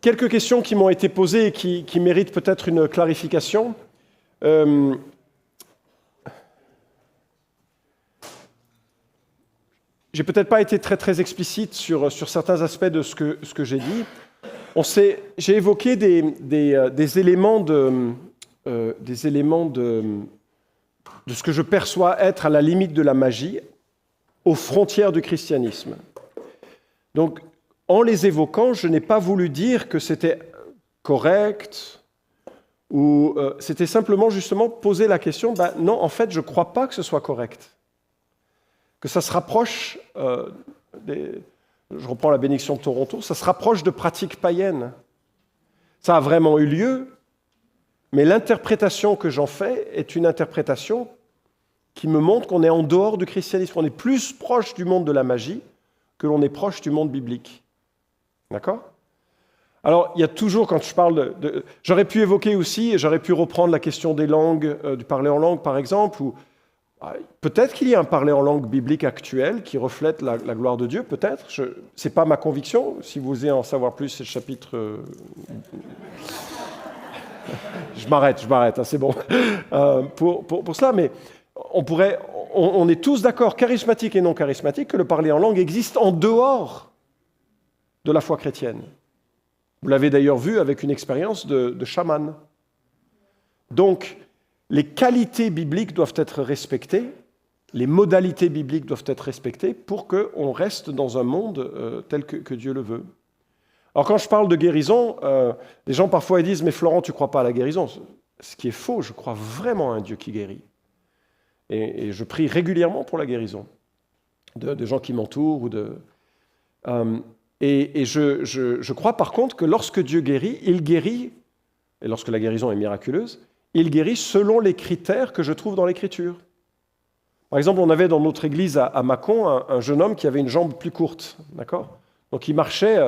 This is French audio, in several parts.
Quelques questions qui m'ont été posées et qui méritent peut-être une clarification. J'ai peut-être pas été très explicite sur certains aspects de ce que j'ai dit. J'ai évoqué des éléments de ce que je perçois être à la limite de la magie, aux frontières du christianisme. Donc, en les évoquant, je n'ai pas voulu dire que c'était correct, ou c'était simplement justement poser la question, non, en fait, je ne crois pas que ce soit correct. Que ça se rapproche, je reprends la bénédiction de Toronto, ça se rapproche de pratiques païennes. Ça a vraiment eu lieu, mais l'interprétation que j'en fais est une interprétation qui me montre qu'on est en dehors du christianisme. On est plus proche du monde de la magie que l'on est proche du monde biblique. D'accord ? Alors, il y a toujours, quand je parle j'aurais pu évoquer aussi, et j'aurais pu reprendre la question des langues, du parler en langue, par exemple, ou peut-être qu'il y a un parler en langue biblique actuel qui reflète la gloire de Dieu, peut-être. Ce n'est pas ma conviction. Si vous voulez en savoir plus, c'est le chapitre... Je m'arrête, hein, c'est bon. Pour cela, mais on est tous d'accord, charismatiques et non charismatiques, que le parler en langue existe en dehors de la foi chrétienne. Vous l'avez d'ailleurs vu avec une expérience de chaman. Donc, les qualités bibliques doivent être respectées, les modalités bibliques doivent être respectées pour qu'on reste dans un monde tel que Dieu le veut. Alors quand je parle de guérison, les gens parfois disent « Mais Florent, tu ne crois pas à la guérison ?» Ce qui est faux, je crois vraiment à un Dieu qui guérit. Et je prie régulièrement pour la guérison de gens qui m'entourent. Et je crois par contre que lorsque Dieu guérit, il guérit, et lorsque la guérison est miraculeuse, il guérit selon les critères que je trouve dans l'Écriture. Par exemple, on avait dans notre église à Mâcon un jeune homme qui avait une jambe plus courte, d'accord ? Donc il marchait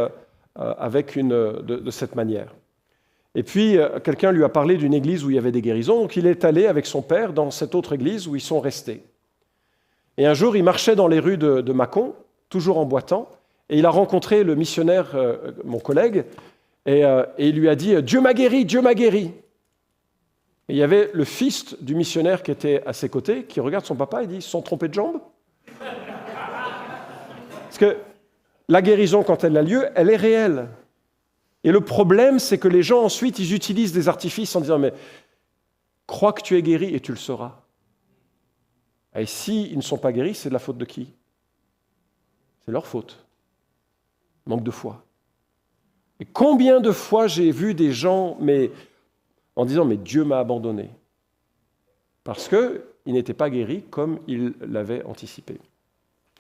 de cette manière. Et puis, quelqu'un lui a parlé d'une église où il y avait des guérisons, donc il est allé avec son père dans cette autre église où ils sont restés. Et un jour, il marchait dans les rues de Mâcon, toujours en boitant, et il a rencontré le missionnaire, mon collègue, et il lui a dit « Dieu m'a guéri, Dieu m'a guéri !» Et il y avait le fils du missionnaire qui était à ses côtés, qui regarde son papa et dit « Ils se sont trompés de jambe ?» Parce que la guérison, quand elle a lieu, elle est réelle. Et le problème, c'est que les gens, ensuite, ils utilisent des artifices en disant « Mais crois que tu es guéri et tu le sauras. » Et s'ils ne sont pas guéris, c'est de la faute de qui ? C'est leur faute. Manque de foi. Et combien de fois j'ai vu des gens en disant « Mais Dieu m'a abandonné. » Parce qu'ils n'étaient pas guéris comme ils l'avaient anticipé,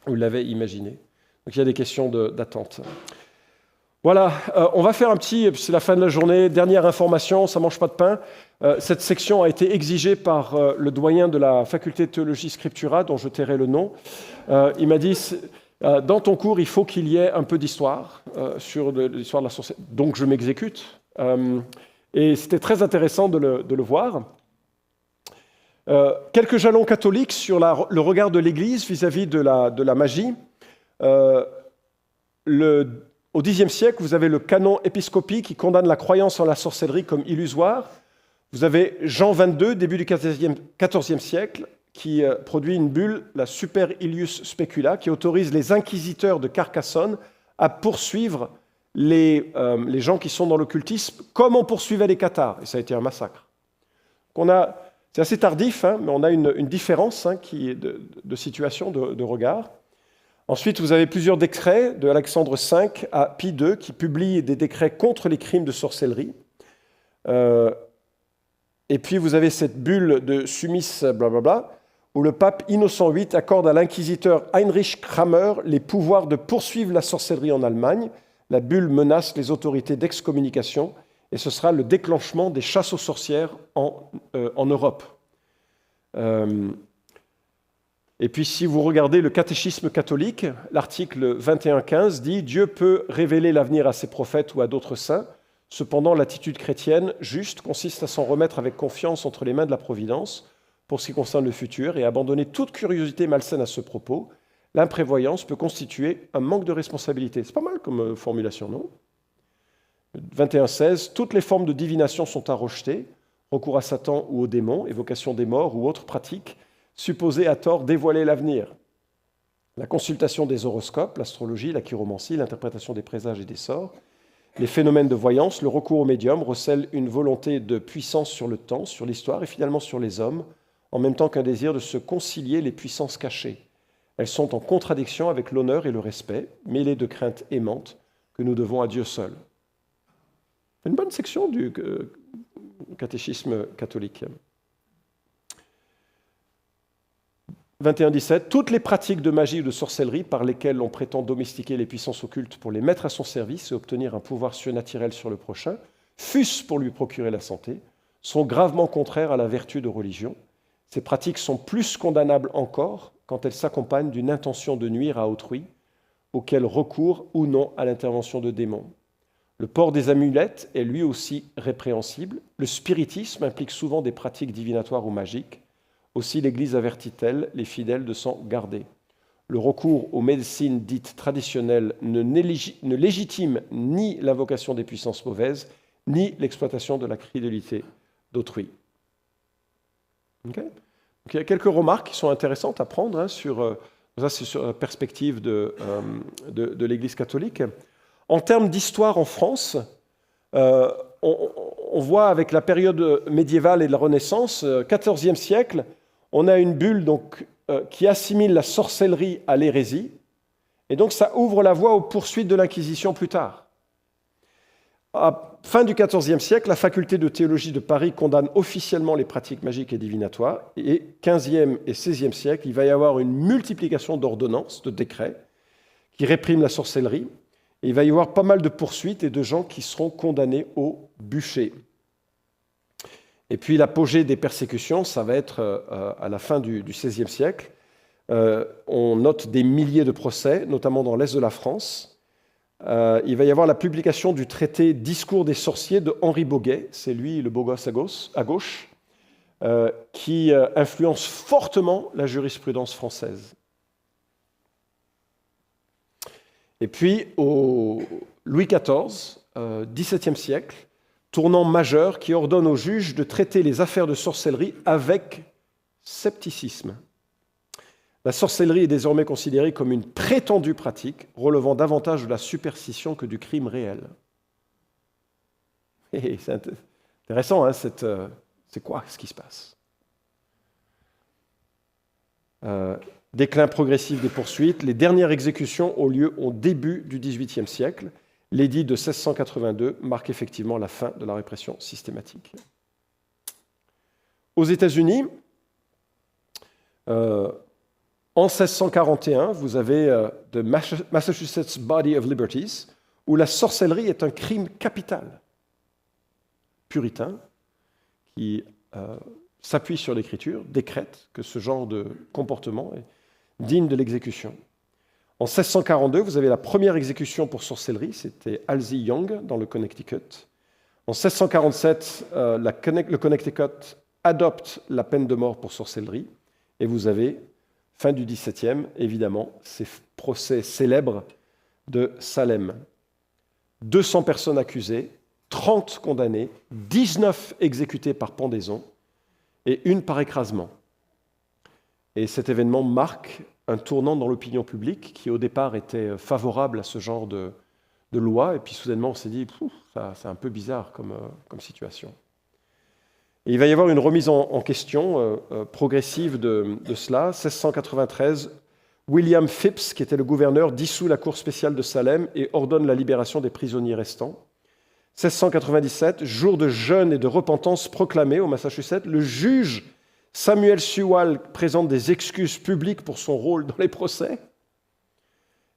ou l'avaient imaginé. Donc il y a des questions d'attente. Voilà, on va faire c'est la fin de la journée, dernière information, ça ne mange pas de pain. Cette section a été exigée par le doyen de la faculté de théologie Scriptura, dont je tairai le nom. Il m'a dit, dans ton cours, il faut qu'il y ait un peu d'histoire sur l'histoire de la sorcellerie. Donc je m'exécute. Et c'était très intéressant de le voir. Quelques jalons catholiques sur le regard de l'Église vis-à-vis de la magie. Au Xe siècle, vous avez le canon épiscopique qui condamne la croyance en la sorcellerie comme illusoire. Vous avez Jean XXII, début du XIVe siècle, qui produit une bulle, la Super Illius Specula, qui autorise les inquisiteurs de Carcassonne à poursuivre les gens qui sont dans l'occultisme, comme on poursuivait les cathares. Et ça a été un massacre. C'est assez tardif, mais on a une différence qui est de situation, de regard. Ensuite, vous avez plusieurs décrets de Alexandre V à Pie II qui publient des décrets contre les crimes de sorcellerie. Et puis, vous avez cette bulle de Sumis, blablabla, où le pape Innocent VIII accorde à l'inquisiteur Heinrich Kramer les pouvoirs de poursuivre la sorcellerie en Allemagne. La bulle menace les autorités d'excommunication et ce sera le déclenchement des chasses aux sorcières en Europe. Et puis, si vous regardez le catéchisme catholique, l'article 21.15 dit « Dieu peut révéler l'avenir à ses prophètes ou à d'autres saints. Cependant, l'attitude chrétienne juste consiste à s'en remettre avec confiance entre les mains de la Providence pour ce qui concerne le futur et abandonner toute curiosité malsaine à ce propos. L'imprévoyance peut constituer un manque de responsabilité. » C'est pas mal comme formulation, non ? 21-16, toutes les formes de divination sont à rejeter, recours à Satan ou aux démons, évocation des morts ou autres pratiques, supposées à tort dévoiler l'avenir. La consultation des horoscopes, l'astrologie, la chiromancie, l'interprétation des présages et des sorts, les phénomènes de voyance, le recours aux médiums recèlent une volonté de puissance sur le temps, sur l'histoire et finalement sur les hommes, en même temps qu'un désir de se concilier les puissances cachées. Elles sont en contradiction avec l'honneur et le respect, mêlées de craintes aimantes que nous devons à Dieu seul. Une bonne section du catéchisme catholique. 21-17, toutes les pratiques de magie ou de sorcellerie par lesquelles on prétend domestiquer les puissances occultes pour les mettre à son service et obtenir un pouvoir surnaturel sur le prochain, fût-ce pour lui procurer la santé, sont gravement contraires à la vertu de religion. Ces pratiques sont plus condamnables encore quand elles s'accompagnent d'une intention de nuire à autrui, auquel recourt ou non à l'intervention de démons. Le port des amulettes est lui aussi répréhensible. Le spiritisme implique souvent des pratiques divinatoires ou magiques. Aussi l'Église avertit-elle les fidèles de s'en garder. Le recours aux médecines dites traditionnelles ne légitime ni l'invocation des puissances mauvaises, ni l'exploitation de la crédulité d'autrui. Okay. Donc, il y a quelques remarques qui sont intéressantes à prendre sur la perspective de l'Église catholique. En termes d'histoire en France, on voit avec la période médiévale et de la Renaissance, XIVe siècle, on a une bulle qui assimile la sorcellerie à l'hérésie, et donc ça ouvre la voie aux poursuites de l'Inquisition plus tard. À fin du XIVe siècle, la faculté de théologie de Paris condamne officiellement les pratiques magiques et divinatoires, et XVe et XVIe siècle, il va y avoir une multiplication d'ordonnances, de décrets, qui répriment la sorcellerie, et il va y avoir pas mal de poursuites et de gens qui seront condamnés au bûcher. Et puis l'apogée des persécutions, ça va être à la fin du XVIe siècle. On note des milliers de procès, notamment dans l'est de la France. Il va y avoir la publication du traité Discours des sorciers de Henri Boguet, c'est lui le beau gosse à gauche, qui influence fortement la jurisprudence française. Et puis au Louis XIV, XVIIe siècle, tournant majeur qui ordonne aux juges de traiter les affaires de sorcellerie avec scepticisme. La sorcellerie est désormais considérée comme une prétendue pratique relevant davantage de la superstition que du crime réel. Et c'est intéressant, hein, c'est quoi ce qui se passe? Déclin progressif des poursuites. Les dernières exécutions ont lieu au début du XVIIIe siècle. L'édit de 1682 marque effectivement la fin de la répression systématique. Aux États-Unis, en 1641, vous avez The Massachusetts Body of Liberties, où la sorcellerie est un crime capital, puritain, qui s'appuie sur l'Écriture, décrète que ce genre de comportement est digne de l'exécution. En 1642, vous avez la première exécution pour sorcellerie, c'était Halsey Young dans le Connecticut. En 1647, le Connecticut adopte la peine de mort pour sorcellerie. Et vous avez, fin du XVIIe, évidemment, ces procès célèbres de Salem. 200 personnes accusées, 30 condamnées, 19 exécutées par pendaison et une par écrasement. Et cet événement marque un tournant dans l'opinion publique qui, au départ, était favorable à ce genre de loi. Et puis, soudainement, on s'est dit, c'est un peu bizarre comme situation. Et il va y avoir une remise en question progressive de cela. 1693, William Phipps, qui était le gouverneur, dissout la cour spéciale de Salem et ordonne la libération des prisonniers restants. 1697, jour de jeûne et de repentance proclamé au Massachusetts, le juge Samuel Sewall présente des excuses publiques pour son rôle dans les procès.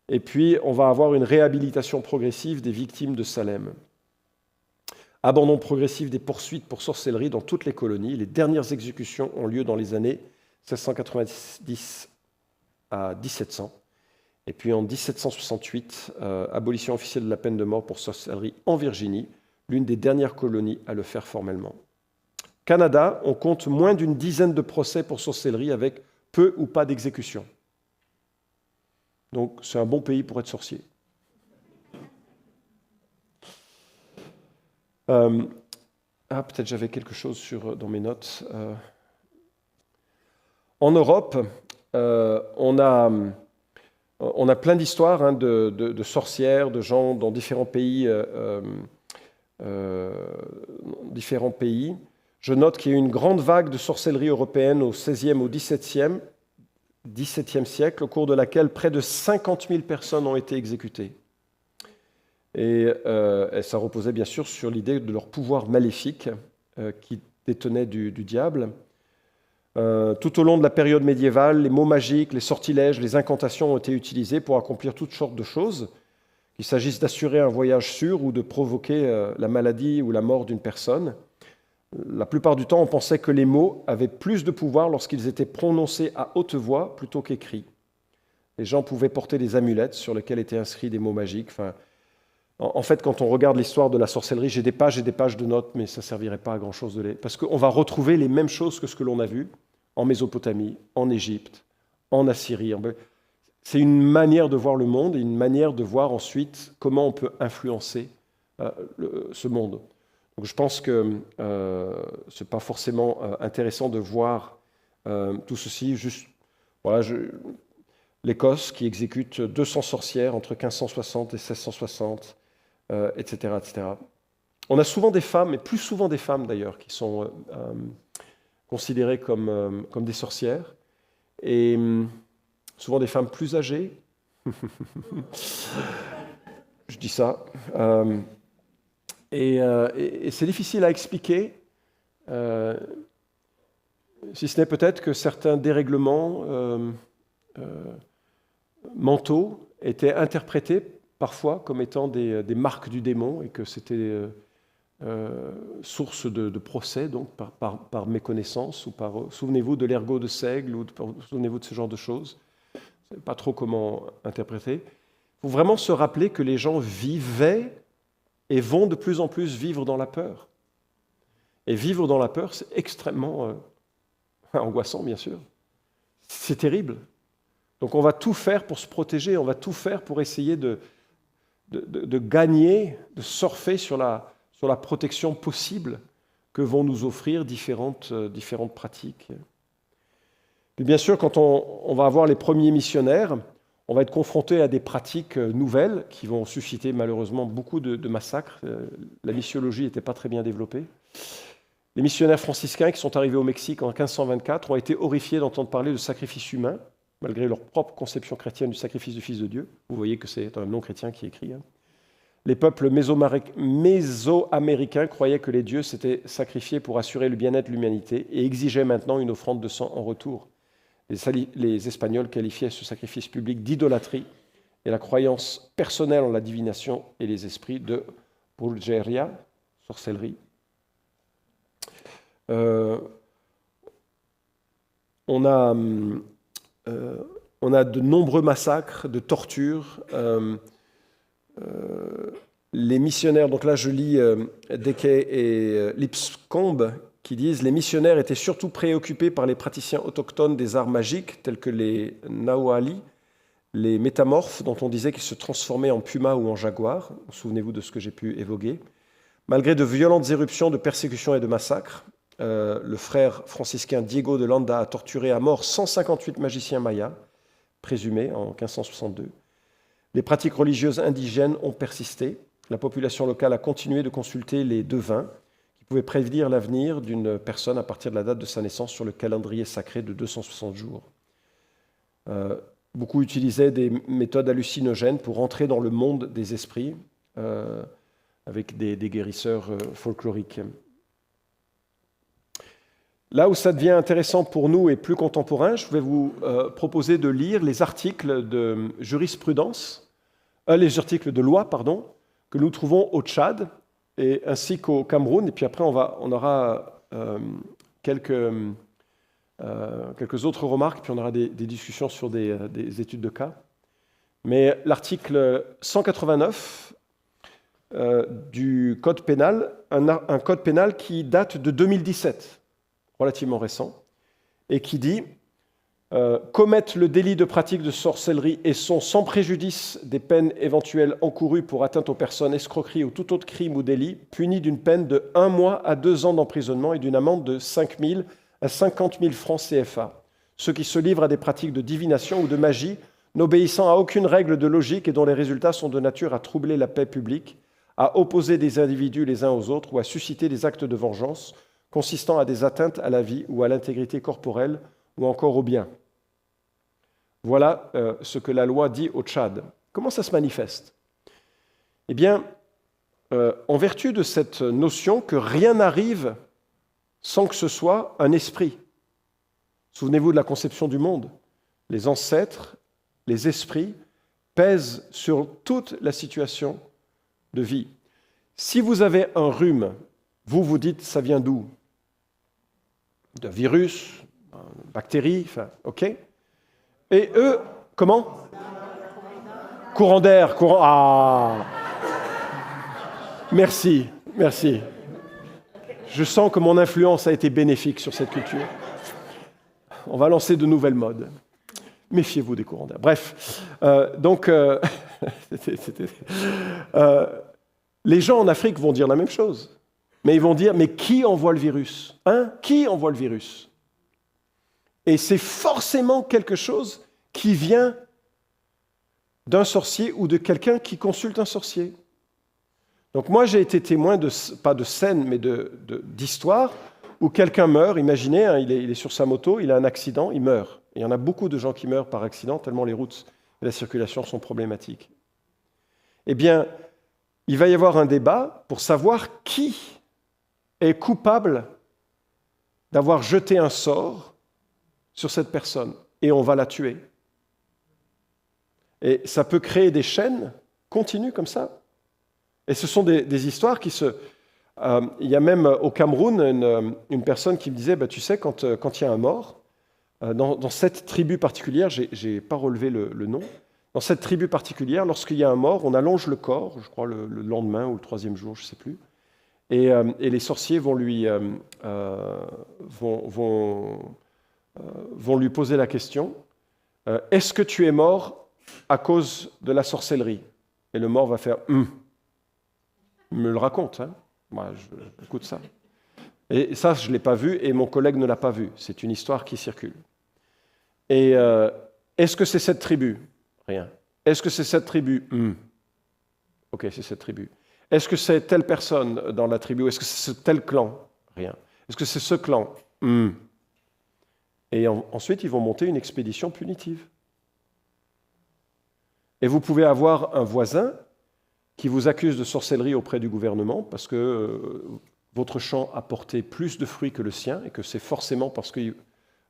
Et puis, on va avoir une réhabilitation progressive des victimes de Salem. Abandon progressif des poursuites pour sorcellerie dans toutes les colonies. Les dernières exécutions ont lieu dans les années 1690 à 1700. Et puis en 1768, abolition officielle de la peine de mort pour sorcellerie en Virginie, l'une des dernières colonies à le faire formellement. Canada, on compte moins d'une dizaine de procès pour sorcellerie avec peu ou pas d'exécution. Donc c'est un bon pays pour être sorcier. Peut-être j'avais quelque chose dans mes notes. En Europe, on a plein d'histoires de sorcières, de gens dans différents pays. Je note qu'il y a eu une grande vague de sorcellerie européenne au XVIe au XVIIe siècle, au cours de laquelle près de 50 000 personnes ont été exécutées. Et ça reposait bien sûr sur l'idée de leur pouvoir maléfique qui détenait du diable. Tout au long de la période médiévale, les mots magiques, les sortilèges, les incantations ont été utilisés pour accomplir toutes sortes de choses, qu'il s'agisse d'assurer un voyage sûr ou de provoquer la maladie ou la mort d'une personne. La plupart du temps, on pensait que les mots avaient plus de pouvoir lorsqu'ils étaient prononcés à haute voix plutôt qu'écrits. Les gens pouvaient porter des amulettes sur lesquelles étaient inscrits des mots magiques. En fait, quand on regarde l'histoire de la sorcellerie, j'ai des pages et des pages de notes, mais ça ne servirait pas à grand-chose parce qu'on va retrouver les mêmes choses que ce que l'on a vu en Mésopotamie, en Égypte, en Assyrie. C'est une manière de voir le monde et une manière de voir ensuite comment on peut influencer ce monde. Donc je pense que ce n'est pas forcément intéressant de voir tout ceci. Juste, voilà, l'Écosse qui exécute 200 sorcières entre 1560 et 1660, etc., etc. On a souvent des femmes, et plus souvent des femmes d'ailleurs, qui sont considérées comme des sorcières, et souvent des femmes plus âgées. Je dis ça. Et c'est difficile à expliquer, si ce n'est peut-être que certains dérèglements mentaux étaient interprétés parfois comme étant des marques du démon et que c'était source de procès, donc par méconnaissance ou par... Souvenez-vous de l'ergot de seigle, ou souvenez-vous de ce genre de choses. Je ne sais pas trop comment interpréter. Il faut vraiment se rappeler que les gens vivaient et vont de plus en plus vivre dans la peur. Et vivre dans la peur, c'est extrêmement angoissant, bien sûr. C'est terrible. Donc on va tout faire pour se protéger, on va tout faire pour essayer de gagner, de surfer sur la protection possible que vont nous offrir différentes pratiques. Et bien sûr, quand on va avoir les premiers missionnaires, on va être confronté à des pratiques nouvelles qui vont susciter malheureusement beaucoup de massacres. La missiologie n'était pas très bien développée. Les missionnaires franciscains qui sont arrivés au Mexique en 1524 ont été horrifiés d'entendre parler de sacrifices humains, malgré leur propre conception chrétienne du sacrifice du Fils de Dieu. Vous voyez que c'est un non-chrétien qui écrit. Les peuples méso-américains croyaient que les dieux s'étaient sacrifiés pour assurer le bien-être de l'humanité et exigeaient maintenant une offrande de sang en retour. Les Espagnols qualifiaient ce sacrifice public d'idolâtrie et la croyance personnelle en la divination et les esprits de brujeria, sorcellerie. On a de nombreux massacres, de tortures. Les missionnaires, donc là je lis Deke et Lipscomb, qui disent « Les missionnaires étaient surtout préoccupés par les praticiens autochtones des arts magiques, tels que les Nahuali, les métamorphes, dont on disait qu'ils se transformaient en puma ou en jaguar. » Souvenez-vous de ce que j'ai pu évoquer. Malgré de violentes éruptions de persécutions et de massacres, le frère franciscain Diego de Landa a torturé à mort 158 magiciens mayas, présumés en 1562. Les pratiques religieuses indigènes ont persisté. La population locale a continué de consulter les devins qui pouvaient prédire l'avenir d'une personne à partir de la date de sa naissance sur le calendrier sacré de 260 jours. Beaucoup utilisaient des méthodes hallucinogènes pour entrer dans le monde des esprits avec des guérisseurs folkloriques. Là où ça devient intéressant pour nous et plus contemporain, je vais vous proposer de lire les articles de jurisprudence, les articles de loi, pardon, que nous trouvons au Tchad et ainsi qu'au Cameroun. Et puis après, on aura quelques autres remarques, puis on aura des discussions sur des études de cas. Mais l'article 189 du Code pénal, un code pénal qui date de 2017, relativement récent, et qui dit commettent le délit de pratique de sorcellerie et sont sans préjudice des peines éventuelles encourues pour atteinte aux personnes, escroquerie ou tout autre crime ou délit, punis d'une peine de 1 mois à 2 ans d'emprisonnement et d'une amende de 5 000 à 50 000 francs CFA. Ceux qui se livrent à des pratiques de divination ou de magie, n'obéissant à aucune règle de logique et dont les résultats sont de nature à troubler la paix publique, à opposer des individus les uns aux autres ou à susciter des actes de vengeance consistant à des atteintes à la vie ou à l'intégrité corporelle ou encore au bien. Voilà ce que la loi dit au Tchad. Comment ça se manifeste? Eh bien, en vertu de cette notion que rien n'arrive sans que ce soit un esprit. Souvenez-vous de la conception du monde. Les ancêtres, les esprits pèsent sur toute la situation de vie. Si vous avez un rhume, vous vous dites, ça vient d'où? D'un virus, une bactérie, enfin, ok. Et eux, comment? Courant d'air, courant... Ah! Merci, merci. Je sens que mon influence a été bénéfique sur cette culture. On va lancer de nouvelles modes. Méfiez-vous des courants d'air. Bref, les gens en Afrique vont dire la même chose. Mais ils vont dire, mais qui envoie le virus? Qui envoie le virus? Et c'est forcément quelque chose qui vient d'un sorcier ou de quelqu'un qui consulte un sorcier. Donc moi, j'ai été témoin, pas de scène, mais d'histoire, où quelqu'un meurt, imaginez, il est sur sa moto, il a un accident, il meurt. Et il y en a beaucoup de gens qui meurent par accident, tellement les routes et la circulation sont problématiques. Eh bien, il va y avoir un débat pour savoir qui est coupable d'avoir jeté un sort sur cette personne, et on va la tuer. Et ça peut créer des chaînes continues comme ça. Et ce sont des histoires qui se... il y a même au Cameroun une personne qui me disait, tu sais, quand il y a un mort, dans cette tribu particulière, je n'ai pas relevé le nom, dans cette tribu particulière, lorsqu'il y a un mort, on allonge le corps, je crois le lendemain ou le 3e jour, je ne sais plus, et les sorciers vont lui poser la question, est-ce que tu es mort à cause de la sorcellerie? Et le mort va faire il me le raconte, hein. Moi, j'écoute ça. Et ça, je ne l'ai pas vu et mon collègue ne l'a pas vu. C'est une histoire qui circule. Et est-ce que c'est cette tribu? Rien. Est-ce que c'est cette tribu? Ok, c'est cette tribu. Est-ce que c'est telle personne dans la tribu? Est-ce que c'est tel clan? Rien. Est-ce que c'est ce clan? Et ensuite, ils vont monter une expédition punitive. Et vous pouvez avoir un voisin qui vous accuse de sorcellerie auprès du gouvernement parce que votre champ a porté plus de fruits que le sien et que c'est forcément parce que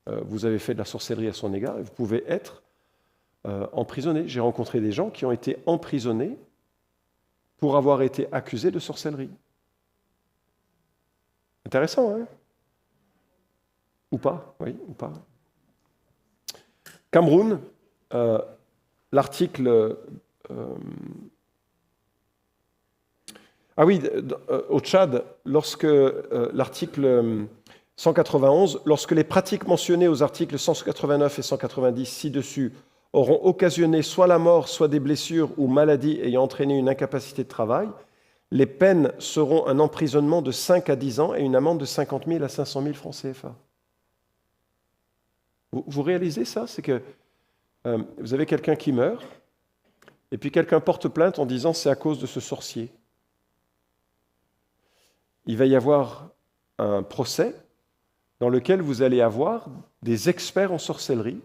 vous avez fait de la sorcellerie à son égard, et vous pouvez être emprisonné. J'ai rencontré des gens qui ont été emprisonnés pour avoir été accusés de sorcellerie. Intéressant, hein? Ou pas, oui, ou pas. Cameroun, l'article... au Tchad, lorsque l'article 191, lorsque les pratiques mentionnées aux articles 189 et 190 ci-dessus auront occasionné soit la mort, soit des blessures ou maladies ayant entraîné une incapacité de travail, les peines seront un emprisonnement de 5 à 10 ans et une amende de 50 000 à 500 000 francs CFA. Vous réalisez ça? C'est que vous avez quelqu'un qui meurt, et puis quelqu'un porte plainte en disant c'est à cause de ce sorcier. Il va y avoir un procès dans lequel vous allez avoir des experts en sorcellerie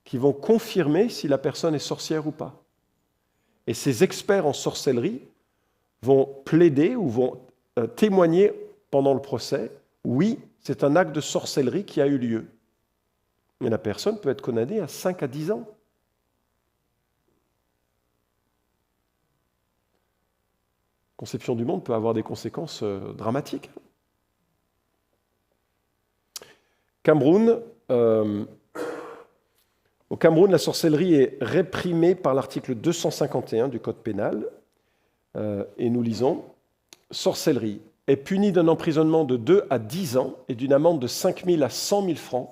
qui vont confirmer si la personne est sorcière ou pas. Et ces experts en sorcellerie vont plaider ou vont témoigner pendant le procès, oui, c'est un acte de sorcellerie qui a eu lieu. Mais la personne peut être condamnée à 5 à 10 ans. Conception du monde peut avoir des conséquences dramatiques. Cameroun, au Cameroun, la sorcellerie est réprimée par l'article 251 du Code pénal. Et nous lisons « Sorcellerie est punie d'un emprisonnement de 2 à 10 ans et d'une amende de 5 000 à 100 000 francs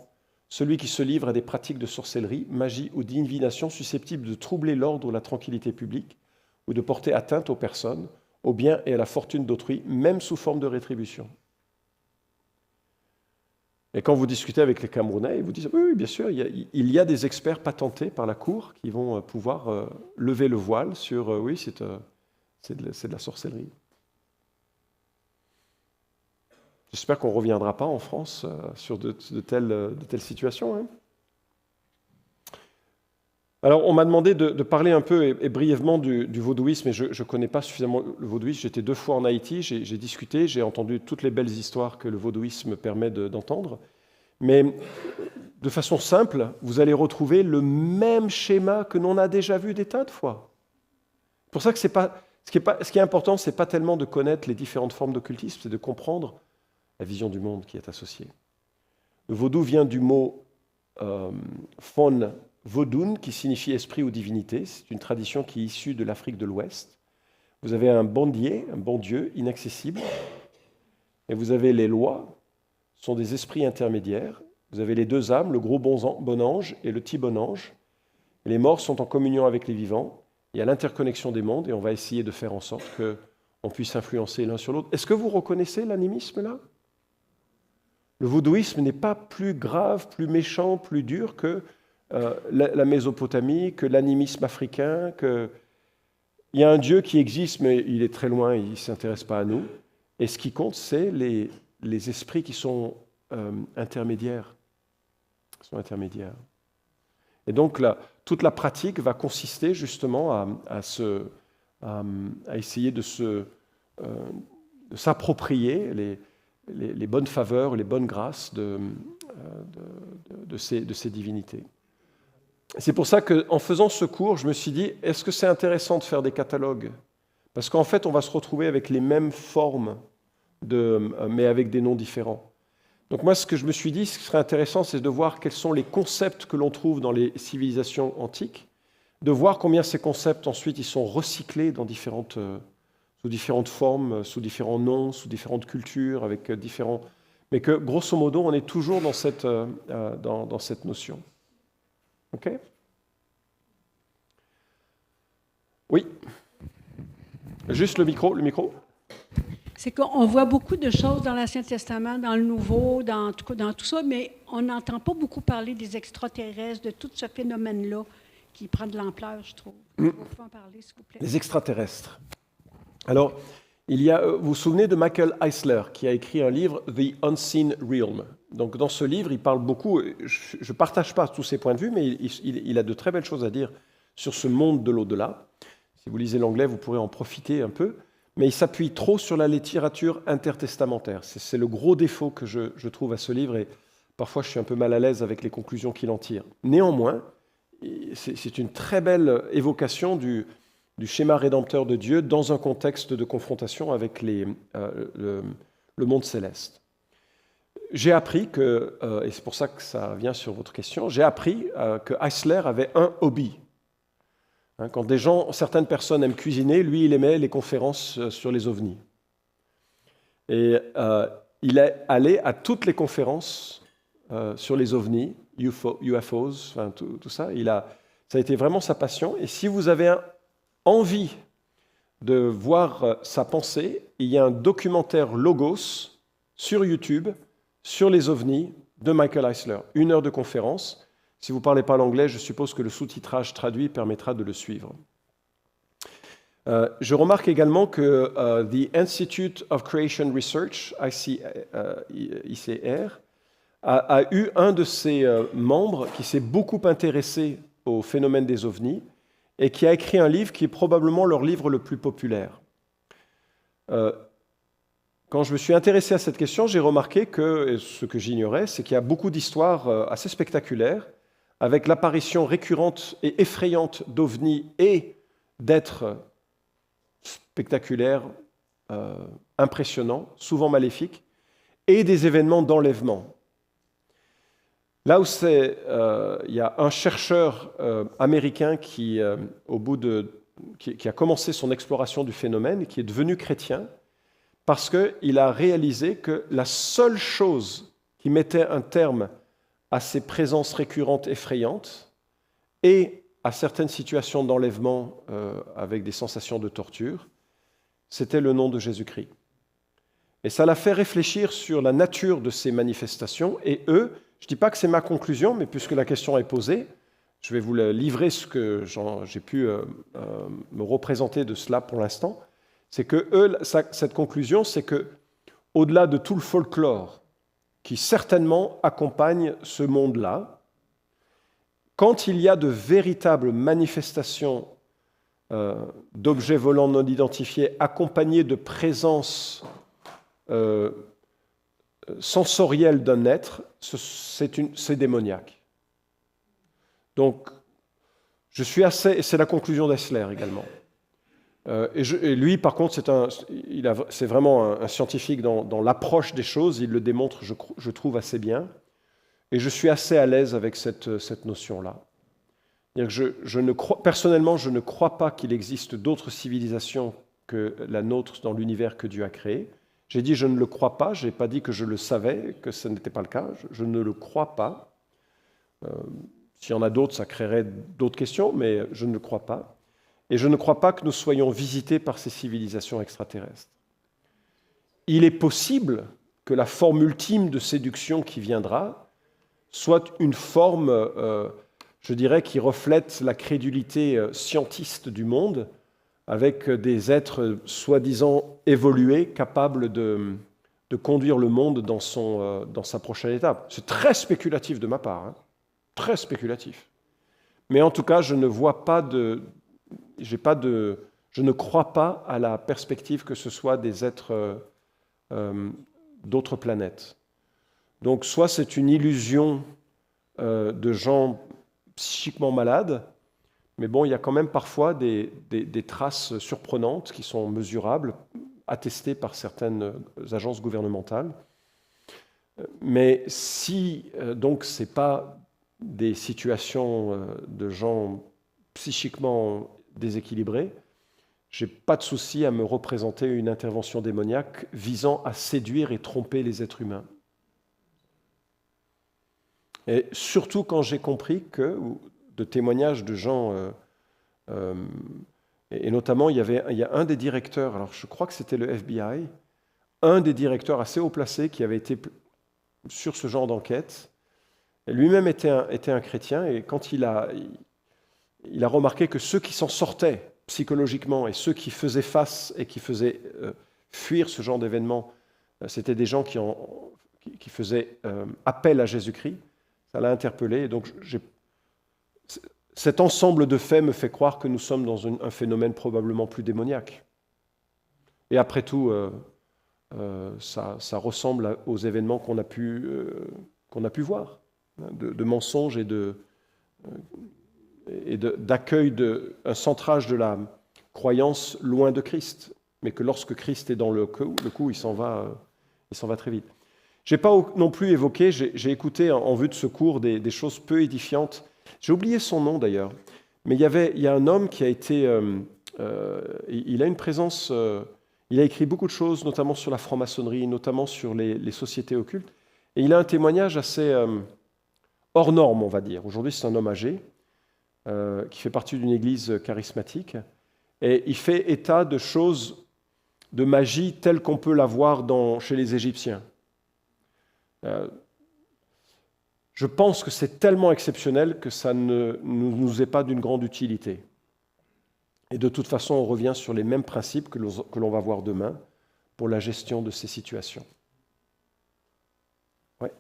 celui qui se livre à des pratiques de sorcellerie, magie ou divination susceptibles de troubler l'ordre ou la tranquillité publique ou de porter atteinte aux personnes, aux biens et à la fortune d'autrui, même sous forme de rétribution. Et quand vous discutez avec les Camerounais, ils vous disent « Oui, bien sûr, il y a des experts patentés par la Cour qui vont pouvoir lever le voile sur « Oui, c'est de la sorcellerie ». J'espère qu'on ne reviendra pas en France sur de telles situations. Hein. Alors, on m'a demandé de parler un peu et brièvement du vaudouisme, et je ne connais pas suffisamment le vaudouisme. J'étais 2 fois en Haïti, j'ai discuté, j'ai entendu toutes les belles histoires que le vaudouisme permet d'entendre. Mais de façon simple, vous allez retrouver le même schéma que l'on a déjà vu des tas de fois. C'est pour ça que ce qui est important, ce n'est pas tellement de connaître les différentes formes d'occultisme, c'est de comprendre la vision du monde qui est associée. Le vaudou vient du mot fon vodun, qui signifie esprit ou divinité. C'est une tradition qui est issue de l'Afrique de l'Ouest. Vous avez un bon Dieu inaccessible, et vous avez les lois, ce sont des esprits intermédiaires. Vous avez les 2 âmes, le gros bon ange et le petit bon ange. Les morts sont en communion avec les vivants. Il y a l'interconnexion des mondes, et on va essayer de faire en sorte qu'on puisse influencer l'un sur l'autre. Est-ce que vous reconnaissez l'animisme là ? Le vaudouisme n'est pas plus grave, plus méchant, plus dur que la Mésopotamie, que l'animisme africain, il y a un Dieu qui existe, mais il est très loin, il ne s'intéresse pas à nous. Et ce qui compte, c'est les esprits qui sont intermédiaires. Et donc, toute la pratique va consister justement à essayer de s'approprier les bonnes faveurs, les bonnes grâces de ces divinités. C'est pour ça qu'en faisant ce cours, je me suis dit, est-ce que c'est intéressant de faire des catalogues ? Parce qu'en fait, on va se retrouver avec les mêmes formes, mais avec des noms différents. Donc moi, ce que je me suis dit, ce qui serait intéressant, c'est de voir quels sont les concepts que l'on trouve dans les civilisations antiques, de voir combien ces concepts, ensuite, ils sont recyclés dans sous différentes formes, sous différents noms, sous différentes cultures, avec différents... Mais que, grosso modo, on est toujours dans cette notion. OK ? Oui. Juste le micro. C'est qu'on voit beaucoup de choses dans l'Ancien Testament, dans le Nouveau, dans tout ça, mais on n'entend pas beaucoup parler des extraterrestres, de tout ce phénomène-là qui prend de l'ampleur, je trouve. Vous pouvez en parler, s'il vous plaît. Les extraterrestres. Alors, vous vous souvenez de Michael Eisler, qui a écrit un livre, The Unseen Realm. Donc, dans ce livre, il parle beaucoup, je ne partage pas tous ses points de vue, mais il a de très belles choses à dire sur ce monde de l'au-delà. Si vous lisez l'anglais, vous pourrez en profiter un peu. Mais il s'appuie trop sur la littérature intertestamentaire. C'est le gros défaut que je trouve à ce livre, et parfois je suis un peu mal à l'aise avec les conclusions qu'il en tire. Néanmoins, c'est une très belle évocation du schéma rédempteur de Dieu dans un contexte de confrontation avec le monde céleste. J'ai appris et c'est pour ça que ça vient sur votre question, j'ai appris que Eisler avait un hobby. Quand certaines personnes aiment cuisiner, lui, il aimait les conférences sur les ovnis. Et il est allé à toutes les conférences sur les ovnis, UFOs, enfin, tout ça. Ça a été vraiment sa passion. Et si vous avez envie de voir sa pensée, il y a un documentaire Logos sur YouTube sur les ovnis de Michael Eisler. 1 heure de conférence. Si vous ne parlez pas l'anglais, je suppose que le sous-titrage traduit permettra de le suivre. Je remarque également que The Institute of Creation Research, ICR, a eu un de ses membres qui s'est beaucoup intéressé au phénomène des ovnis et qui a écrit un livre qui est probablement leur livre le plus populaire. Quand je me suis intéressé à cette question, j'ai remarqué que ce que j'ignorais, c'est qu'il y a beaucoup d'histoires assez spectaculaires avec l'apparition récurrente et effrayante d'ovnis et d'êtres spectaculaires, impressionnants, souvent maléfiques, et des événements d'enlèvement. Là où il y a un chercheur américain qui a commencé son exploration du phénomène et qui est devenu chrétien parce qu'il a réalisé que la seule chose qui mettait un terme à ces présences récurrentes effrayantes et à certaines situations d'enlèvement avec des sensations de torture, c'était le nom de Jésus-Christ. Et ça l'a fait réfléchir sur la nature de ces manifestations. Et eux, je ne dis pas que c'est ma conclusion, mais puisque la question est posée, je vais vous livrer ce que j'ai pu me représenter de cela pour l'instant. C'est que eux, cette conclusion, c'est que au-delà de tout le folklore qui certainement accompagne ce monde-là, quand il y a de véritables manifestations d'objets volants non identifiés accompagnés de présences sensorielles d'un être, c'est démoniaque. Donc, je suis assez, et c'est la conclusion d'Hessler également. Et lui, par contre, c'est vraiment un scientifique dans l'approche des choses, il le démontre, je trouve, assez bien. Et je suis assez à l'aise avec cette notion-là. Personnellement, je ne crois pas qu'il existe d'autres civilisations que la nôtre dans l'univers que Dieu a créé. J'ai dit je ne le crois pas, je n'ai pas dit que je le savais, que ce n'était pas le cas, je ne le crois pas. S'il y en a d'autres, ça créerait d'autres questions, mais je ne le crois pas. Et je ne crois pas que nous soyons visités par ces civilisations extraterrestres. Il est possible que la forme ultime de séduction qui viendra soit une forme, je dirais, qui reflète la crédulité scientiste du monde, avec des êtres soi-disant évolués, capables de conduire le monde dans sa prochaine étape. C'est très spéculatif de ma part, hein, très spéculatif. Mais en tout cas, je ne vois pas je ne crois pas à la perspective que ce soit des êtres d'autres planètes. Donc, soit c'est une illusion de gens psychiquement malades, mais bon, il y a quand même parfois des traces surprenantes qui sont mesurables, attestées par certaines agences gouvernementales. Mais si, donc, ce n'est pas des situations de gens psychiquement déséquilibrés, je n'ai pas de souci à me représenter une intervention démoniaque visant à séduire et tromper les êtres humains. Et surtout quand j'ai compris que, de témoignages de gens, et notamment il y a un des directeurs, alors je crois que c'était le FBI, un des directeurs assez haut placé qui avait été sur ce genre d'enquête, lui-même était un chrétien, et quand il a remarqué que ceux qui s'en sortaient psychologiquement et ceux qui faisaient face et qui faisaient fuir ce genre d'événements, c'était des gens qui faisaient appel à Jésus-Christ. Ça l'a interpellé. Et donc, cet ensemble de faits me fait croire que nous sommes dans un phénomène probablement plus démoniaque. Et après tout, ça ressemble aux événements qu'on a pu voir, de mensonges et d'accueil, un centrage de la croyance loin de Christ, mais que lorsque Christ est dans le coup, il s'en va très vite. Je n'ai pas non plus évoqué, j'ai écouté en vue de ce cours des choses peu édifiantes. J'ai oublié son nom d'ailleurs, mais il y a un homme qui a été, il a une présence, il a écrit beaucoup de choses, notamment sur la franc-maçonnerie, notamment sur les sociétés occultes, et il a un témoignage assez hors norme, on va dire. Aujourd'hui, c'est un homme âgé, qui fait partie d'une église charismatique, et il fait état de choses, de magie telle qu'on peut la voir chez les Égyptiens. Je pense que c'est tellement exceptionnel que ça ne nous est pas d'une grande utilité. Et de toute façon, on revient sur les mêmes principes que l'on va voir demain pour la gestion de ces situations. Ouais.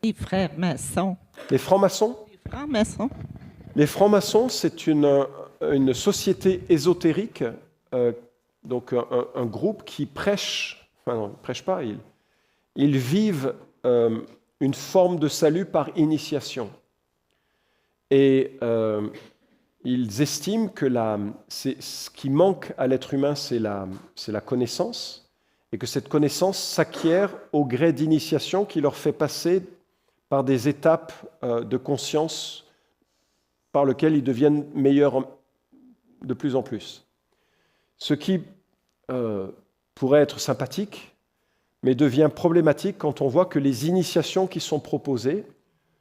Les frères maçons. Les francs-maçons ? Les francs-maçons. Les francs-maçons, c'est une société ésotérique, donc un groupe qui prêche, enfin non, ils ne prêchent pas, ils vivent une forme de salut par initiation. Et ils estiment que ce qui manque à l'être humain, c'est la connaissance, et que cette connaissance s'acquiert au gré d'initiation qui leur fait passer par des étapes de conscience par lesquelles ils deviennent meilleurs de plus en plus. Ce qui pourrait être sympathique, mais devient problématique quand on voit que les initiations qui sont proposées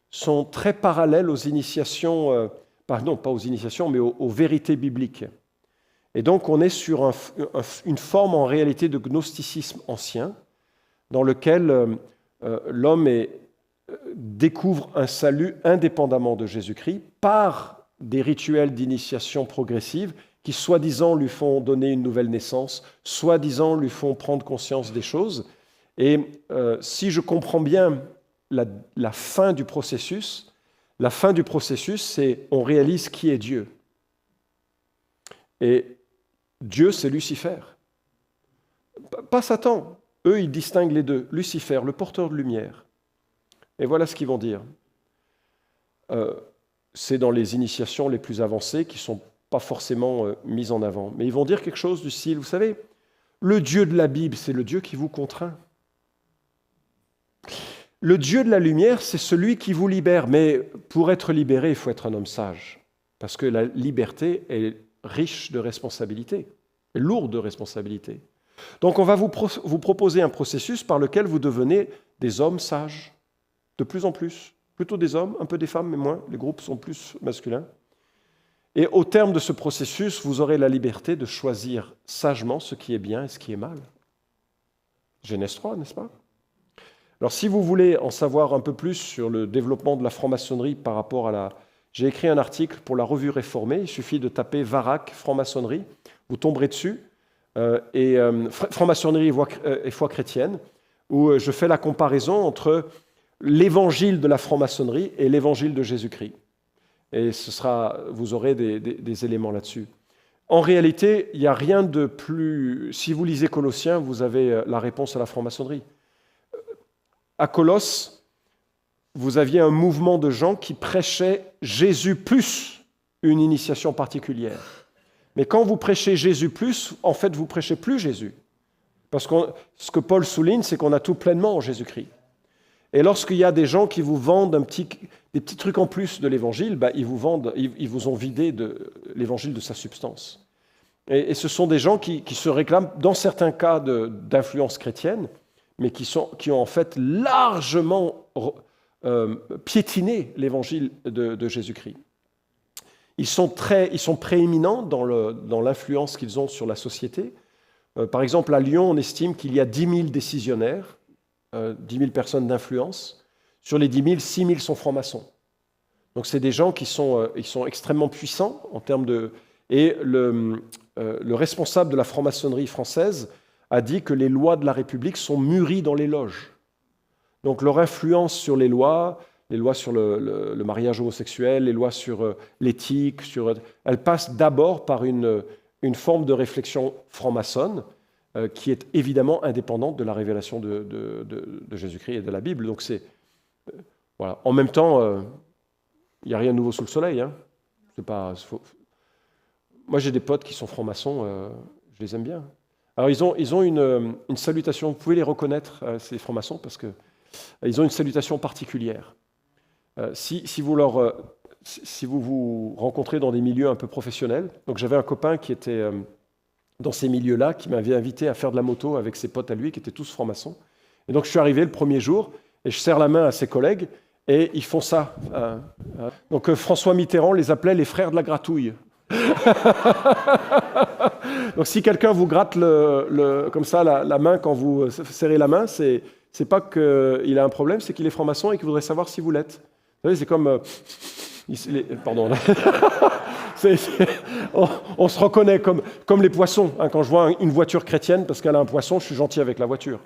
sont très parallèles aux initiations, non pas aux initiations, mais aux vérités bibliques. Et donc on est sur une forme en réalité de gnosticisme ancien, dans lequel l'homme découvre un salut indépendamment de Jésus-Christ par des rituels d'initiation progressive qui, soi-disant, lui font donner une nouvelle naissance, soi-disant, lui font prendre conscience des choses. Et si je comprends bien la fin du processus, c'est on réalise qui est Dieu. Et Dieu, c'est Lucifer. Pas Satan. Eux, ils distinguent les deux. Lucifer, le porteur de lumière. Et voilà ce qu'ils vont dire. C'est dans les initiations les plus avancées qui ne sont pas forcément mises en avant. Mais ils vont dire quelque chose du style, vous savez, le Dieu de la Bible, c'est le Dieu qui vous contraint. Le Dieu de la lumière, c'est celui qui vous libère. Mais pour être libéré, il faut être un homme sage. Parce que la liberté est riche de responsabilités, lourde de responsabilités. Donc on va vous proposer un processus par lequel vous devenez des hommes sages, de plus en plus. Plutôt des hommes, un peu des femmes, mais moins. Les groupes sont plus masculins. Et au terme de ce processus, vous aurez la liberté de choisir sagement ce qui est bien et ce qui est mal. Genèse 3, n'est-ce pas? Alors si vous voulez en savoir un peu plus sur le développement de la franc-maçonnerie par rapport à la... J'ai écrit un article pour la Revue Réformée, il suffit de taper Varac, franc-maçonnerie, vous tomberez dessus, franc-maçonnerie et foi chrétienne, où je fais la comparaison entre l'évangile de la franc-maçonnerie et l'évangile de Jésus-Christ. Et vous aurez des éléments là-dessus. En réalité, il n'y a rien de plus... Si vous lisez Colossiens, vous avez la réponse à la franc-maçonnerie. À Colosse, vous aviez un mouvement de gens qui prêchaient Jésus plus une initiation particulière. Mais quand vous prêchez Jésus plus, en fait, vous prêchez plus Jésus. Parce que ce que Paul souligne, c'est qu'on a tout pleinement en Jésus-Christ. Et lorsqu'il y a des gens qui vous vendent des petits trucs en plus de l'Évangile, ils vous ont vidé de l'Évangile de sa substance. Et ce sont des gens qui se réclament, dans certains cas, d'influence chrétienne, mais qui ont en fait largement piétiné l'Évangile de Jésus-Christ. Ils sont prééminents dans l'influence qu'ils ont sur la société. Par exemple, à Lyon, on estime qu'il y a 10 000 décisionnaires, 10 000 personnes d'influence. Sur les 10 000, 6 000 sont francs-maçons. Donc c'est des gens qui sont extrêmement puissants en termes de... Et le responsable de la franc-maçonnerie française a dit que les lois de la République sont mûries dans les loges. Donc leur influence sur les lois sur le mariage homosexuel, les lois sur l'éthique, elles passent d'abord par une forme de réflexion franc-maçonne qui est évidemment indépendante de la révélation de Jésus-Christ et de la Bible. Donc voilà. En même temps, il n'y a rien de nouveau sous le soleil. Hein. Moi, j'ai des potes qui sont francs-maçons, je les aime bien. Alors, ils ont une salutation, vous pouvez les reconnaître, ces francs-maçons, parce qu'ils ont une salutation particulière. Si vous vous rencontrez dans des milieux un peu professionnels, donc j'avais un copain qui était dans ces milieux-là, qui m'avait invité à faire de la moto avec ses potes à lui, qui étaient tous francs-maçons. Et donc, je suis arrivé le premier jour, et je serre la main à ses collègues, et ils font ça. Donc, François Mitterrand les appelait les frères de la gratouille. Donc si quelqu'un vous gratte comme ça la main quand vous serrez la main, c'est pas qu'il a un problème, c'est qu'il est franc-maçon et qu'il voudrait savoir si vous l'êtes. Vous savez, c'est comme... pardon. On se reconnaît comme les poissons. Hein, quand je vois une voiture chrétienne, parce qu'elle a un poisson, je suis gentil avec la voiture.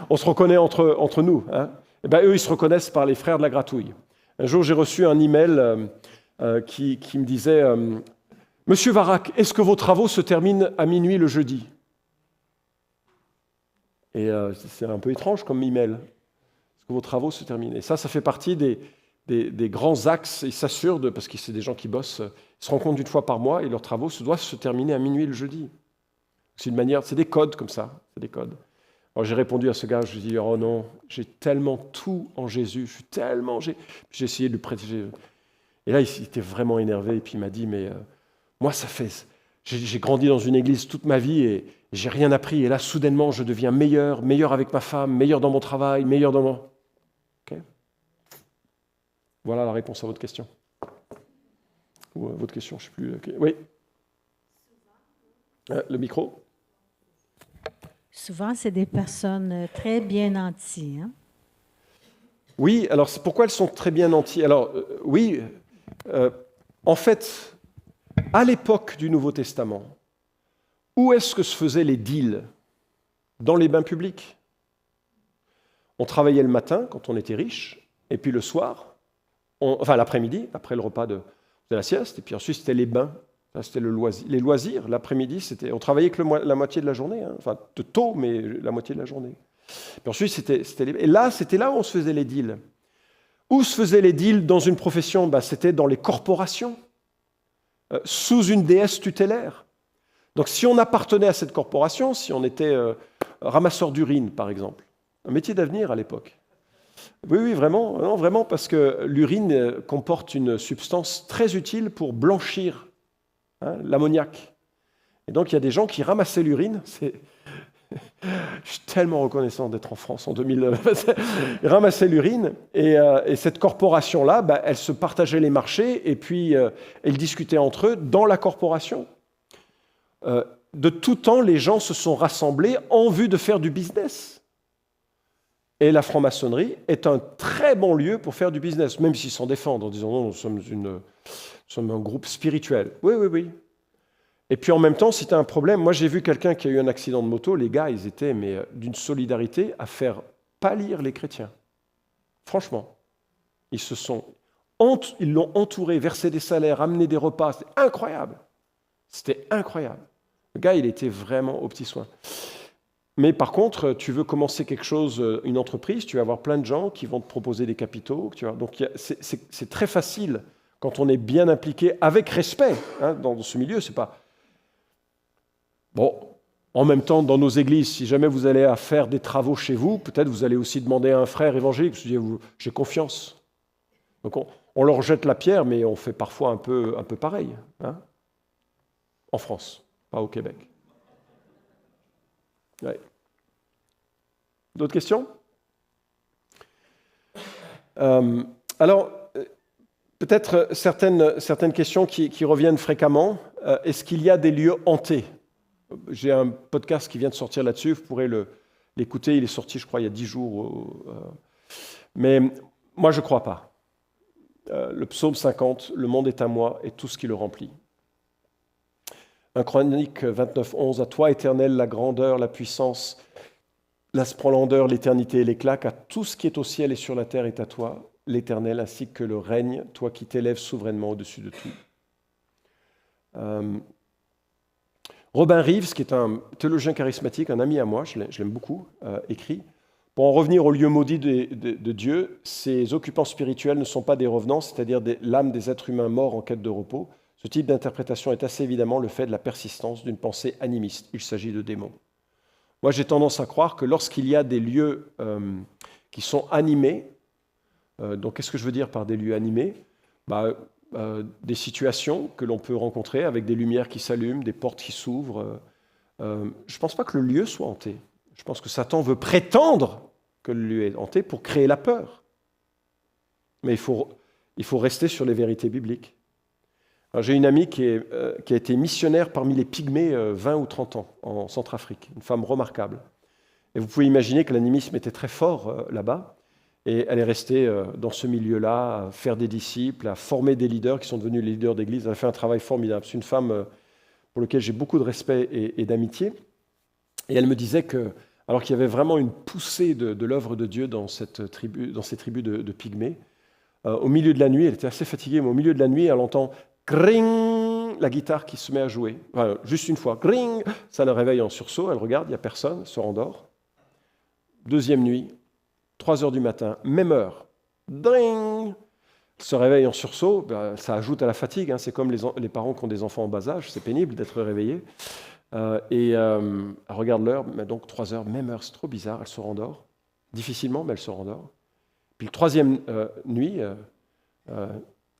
On se reconnaît entre nous. Hein. Et ben, eux, ils se reconnaissent par les frères de la gratouille. Un jour, j'ai reçu un email... qui me disait « Monsieur Varac, est-ce que vos travaux se terminent à minuit le jeudi ?» Et c'est un peu étrange comme email. Est-ce que vos travaux se terminent? Et ça fait partie des grands axes. Ils s'assurent, parce que c'est des gens qui bossent, ils se rencontrent une fois par mois et leurs travaux doivent se terminer à minuit le jeudi. C'est une manière, c'est des codes comme ça, c'est des codes. Alors j'ai répondu à ce gars, je lui ai dit « Oh non, j'ai tellement tout en Jésus, j'ai essayé de lui prêter... » Et là, il était vraiment énervé, et puis il m'a dit, mais moi, ça fait J'ai grandi dans une église toute ma vie et j'ai rien appris. Et là, soudainement, je deviens meilleur avec ma femme, meilleur dans mon travail, meilleur dans mon... Okay. Voilà la réponse à votre question. Ou votre question, je ne sais plus. Okay. Oui. Le micro. Souvent, c'est des personnes très bien nanties. Hein? Oui, alors pourquoi elles sont très bien nanties? Alors, oui, en fait, à l'époque du Nouveau Testament, où est-ce que se faisaient les deals? Dans les bains publics. On travaillait le matin, quand on était riche, et puis le soir, enfin l'après-midi, après le repas de la sieste, et puis ensuite c'était les bains. Ça, c'était les loisirs. L'après-midi, on travaillait que la moitié de la journée, hein. Enfin de tôt, mais la moitié de la journée. Puis ensuite, et là, c'était là où on se faisait les deals. Où se faisaient les deals dans une profession? C'était dans les corporations, sous une déesse tutélaire. Donc si on appartenait à cette corporation, si on était ramasseur d'urine, par exemple, un métier d'avenir à l'époque. Oui, vraiment, non, vraiment, parce que l'urine comporte une substance très utile pour blanchir l'ammoniac. Et donc il y a des gens qui ramassaient l'urine. Je suis tellement reconnaissant d'être en France en 2000. Ils ramassaient l'urine et cette corporation-là, elle se partageait les marchés et puis elle discutait entre eux dans la corporation. De tout temps, les gens se sont rassemblés en vue de faire du business. Et la franc-maçonnerie est un très bon lieu pour faire du business, même s'ils s'en défendent en disant non, nous sommes un groupe spirituel. Oui. Et puis en même temps, si tu as un problème, moi j'ai vu quelqu'un qui a eu un accident de moto, les gars, ils étaient d'une solidarité à faire pâlir les chrétiens. Franchement, ils l'ont entouré, versé des salaires, amené des repas, c'était incroyable. C'était incroyable. Le gars, il était vraiment aux petits soins. Mais par contre, tu veux commencer quelque chose, une entreprise, tu vas avoir plein de gens qui vont te proposer des capitaux. Donc c'est très facile quand on est bien impliqué, avec respect, hein, dans ce milieu. C'est pas... Bon, en même temps, dans nos églises, si jamais vous allez à faire des travaux chez vous, peut-être vous allez aussi demander à un frère évangélique, j'ai confiance. Donc on leur jette la pierre, mais on fait parfois un peu pareil, hein, en France, pas au Québec. Ouais. D'autres questions? Alors, peut-être certaines questions qui reviennent fréquemment. Est-ce qu'il y a des lieux hantés? J'ai un podcast qui vient de sortir là-dessus, vous pourrez l'écouter, il est sorti, je crois, il y a 10 jours. Mais moi, je ne crois pas. Le psaume 50, « Le monde est à moi et tout ce qui le remplit ». 1 Chronique 29, 11, « À toi, Éternel, la grandeur, la puissance, la splendeur, l'éternité et l'éclat, car tout ce qui est au ciel et sur la terre est à toi, l'Éternel, ainsi que le règne, toi qui t'élèves souverainement au-dessus de tout. » Robin Reeves, qui est un théologien charismatique, un ami à moi, je l'aime beaucoup, écrit « Pour en revenir au lieu maudit de Dieu, ces occupants spirituels ne sont pas des revenants, c'est-à-dire l'âme des êtres humains morts en quête de repos. Ce type d'interprétation est assez évidemment le fait de la persistance d'une pensée animiste. Il s'agit de démons. » Moi, j'ai tendance à croire que lorsqu'il y a des lieux qui sont animés, donc qu'est-ce que je veux dire par des lieux animés? Des situations que l'on peut rencontrer avec des lumières qui s'allument, des portes qui s'ouvrent. Je ne pense pas que le lieu soit hanté. Je pense que Satan veut prétendre que le lieu est hanté pour créer la peur. Mais il faut rester sur les vérités bibliques. Alors, j'ai une amie qui a été missionnaire parmi les Pygmées 20 ou 30 ans en Centrafrique, une femme remarquable. Et vous pouvez imaginer que l'animisme était très fort là-bas. Et elle est restée dans ce milieu-là, à faire des disciples, à former des leaders qui sont devenus les leaders d'église. Elle a fait un travail formidable. C'est une femme pour laquelle j'ai beaucoup de respect et d'amitié. Et elle me disait que, alors qu'il y avait vraiment une poussée de l'œuvre de Dieu dans ces tribus de Pygmées, au milieu de la nuit, elle était assez fatiguée, mais au milieu de la nuit, elle entend « gring » la guitare qui se met à jouer. Enfin, juste une fois, « gring » ça la réveille en sursaut. Elle regarde, il n'y a personne, elle se rendort. Deuxième nuit, 3 heures du matin, même heure, dring, se réveille en sursaut, ça ajoute à la fatigue, hein. C'est comme les parents qui ont des enfants en bas âge, c'est pénible d'être réveillé. Elle regarde l'heure, donc 3 heures, même heure, c'est trop bizarre, elle se rendort, difficilement, mais elle se rendort. Puis le troisième nuit,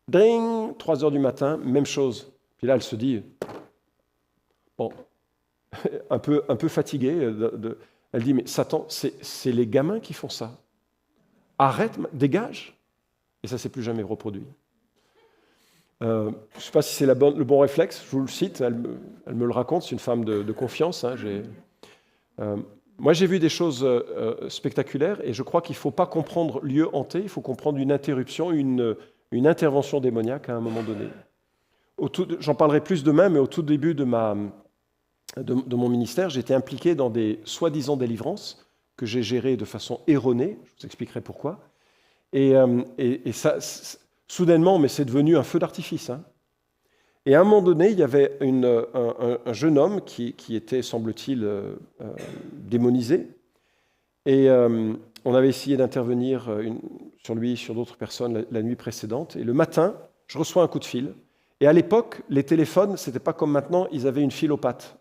dring, 3 heures du matin, même chose. Puis là, elle se dit, Bon, un peu fatiguée. Elle dit, mais Satan, c'est les gamins qui font ça. Arrête, dégage. Et ça ne s'est plus jamais reproduit. Je ne sais pas si c'est le bon réflexe, je vous le cite, elle me le raconte, c'est une femme de confiance. Hein, moi, j'ai vu des choses spectaculaires et je crois qu'il ne faut pas comprendre lieu hanté, il faut comprendre une interruption, une intervention démoniaque à un moment donné. J'en parlerai plus demain, mais au tout début de mon ministère, j'étais impliqué dans des soi-disant délivrances que j'ai gérées de façon erronée, je vous expliquerai pourquoi. Et ça, soudainement, mais c'est devenu un feu d'artifice. Hein. Et à un moment donné, il y avait un jeune homme qui était, semble-t-il, démonisé. Et on avait essayé d'intervenir sur lui, sur d'autres personnes la nuit précédente. Et le matin, je reçois un coup de fil. Et à l'époque, les téléphones, ce n'était pas comme maintenant, ils avaient une file aux pattes.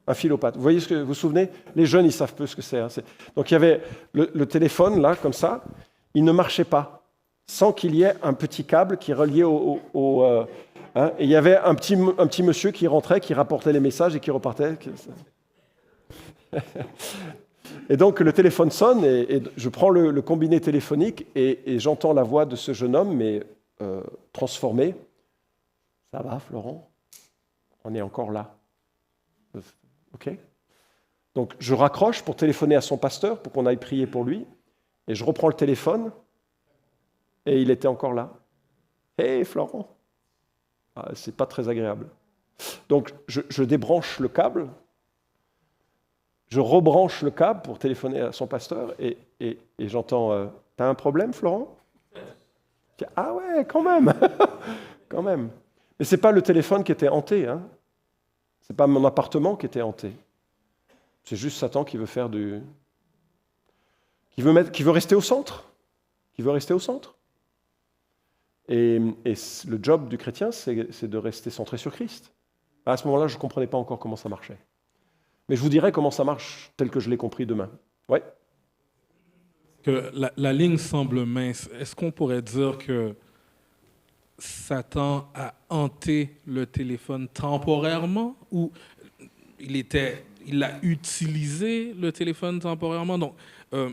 Un fil aux pattes. Vous voyez vous vous souvenez? Les jeunes, ils savent peu ce que c'est. Hein. Donc il y avait le téléphone, là, comme ça, il ne marchait pas, sans qu'il y ait un petit câble qui reliait hein, et il y avait un petit monsieur qui rentrait, qui rapportait les messages et qui repartait. Et donc le téléphone sonne et je prends le combiné téléphonique et j'entends la voix de ce jeune homme, mais transformé. Ça va, Florent? On est encore là. OK? Donc je raccroche pour téléphoner à son pasteur pour qu'on aille prier pour lui. Et je reprends le téléphone et il était encore là. « Hey Florent !» C'est pas très agréable. Donc je débranche le câble, je rebranche le câble pour téléphoner à son pasteur et j'entends « T'as un problème Florent ?» Ah ouais, quand même. Quand même. Mais c'est pas le téléphone qui était hanté, hein. C'est pas mon appartement qui était hanté. C'est juste Satan qui veut faire qui veut rester au centre. Qui veut rester au centre. Et le job du chrétien, c'est de rester centré sur Christ. À ce moment-là, je ne comprenais pas encore comment ça marchait. Mais je vous dirai comment ça marche tel que je l'ai compris demain. Oui. Que la ligne semble mince. Est-ce qu'on pourrait dire que Satan a hanté le téléphone temporairement ou il a utilisé le téléphone temporairement? Donc,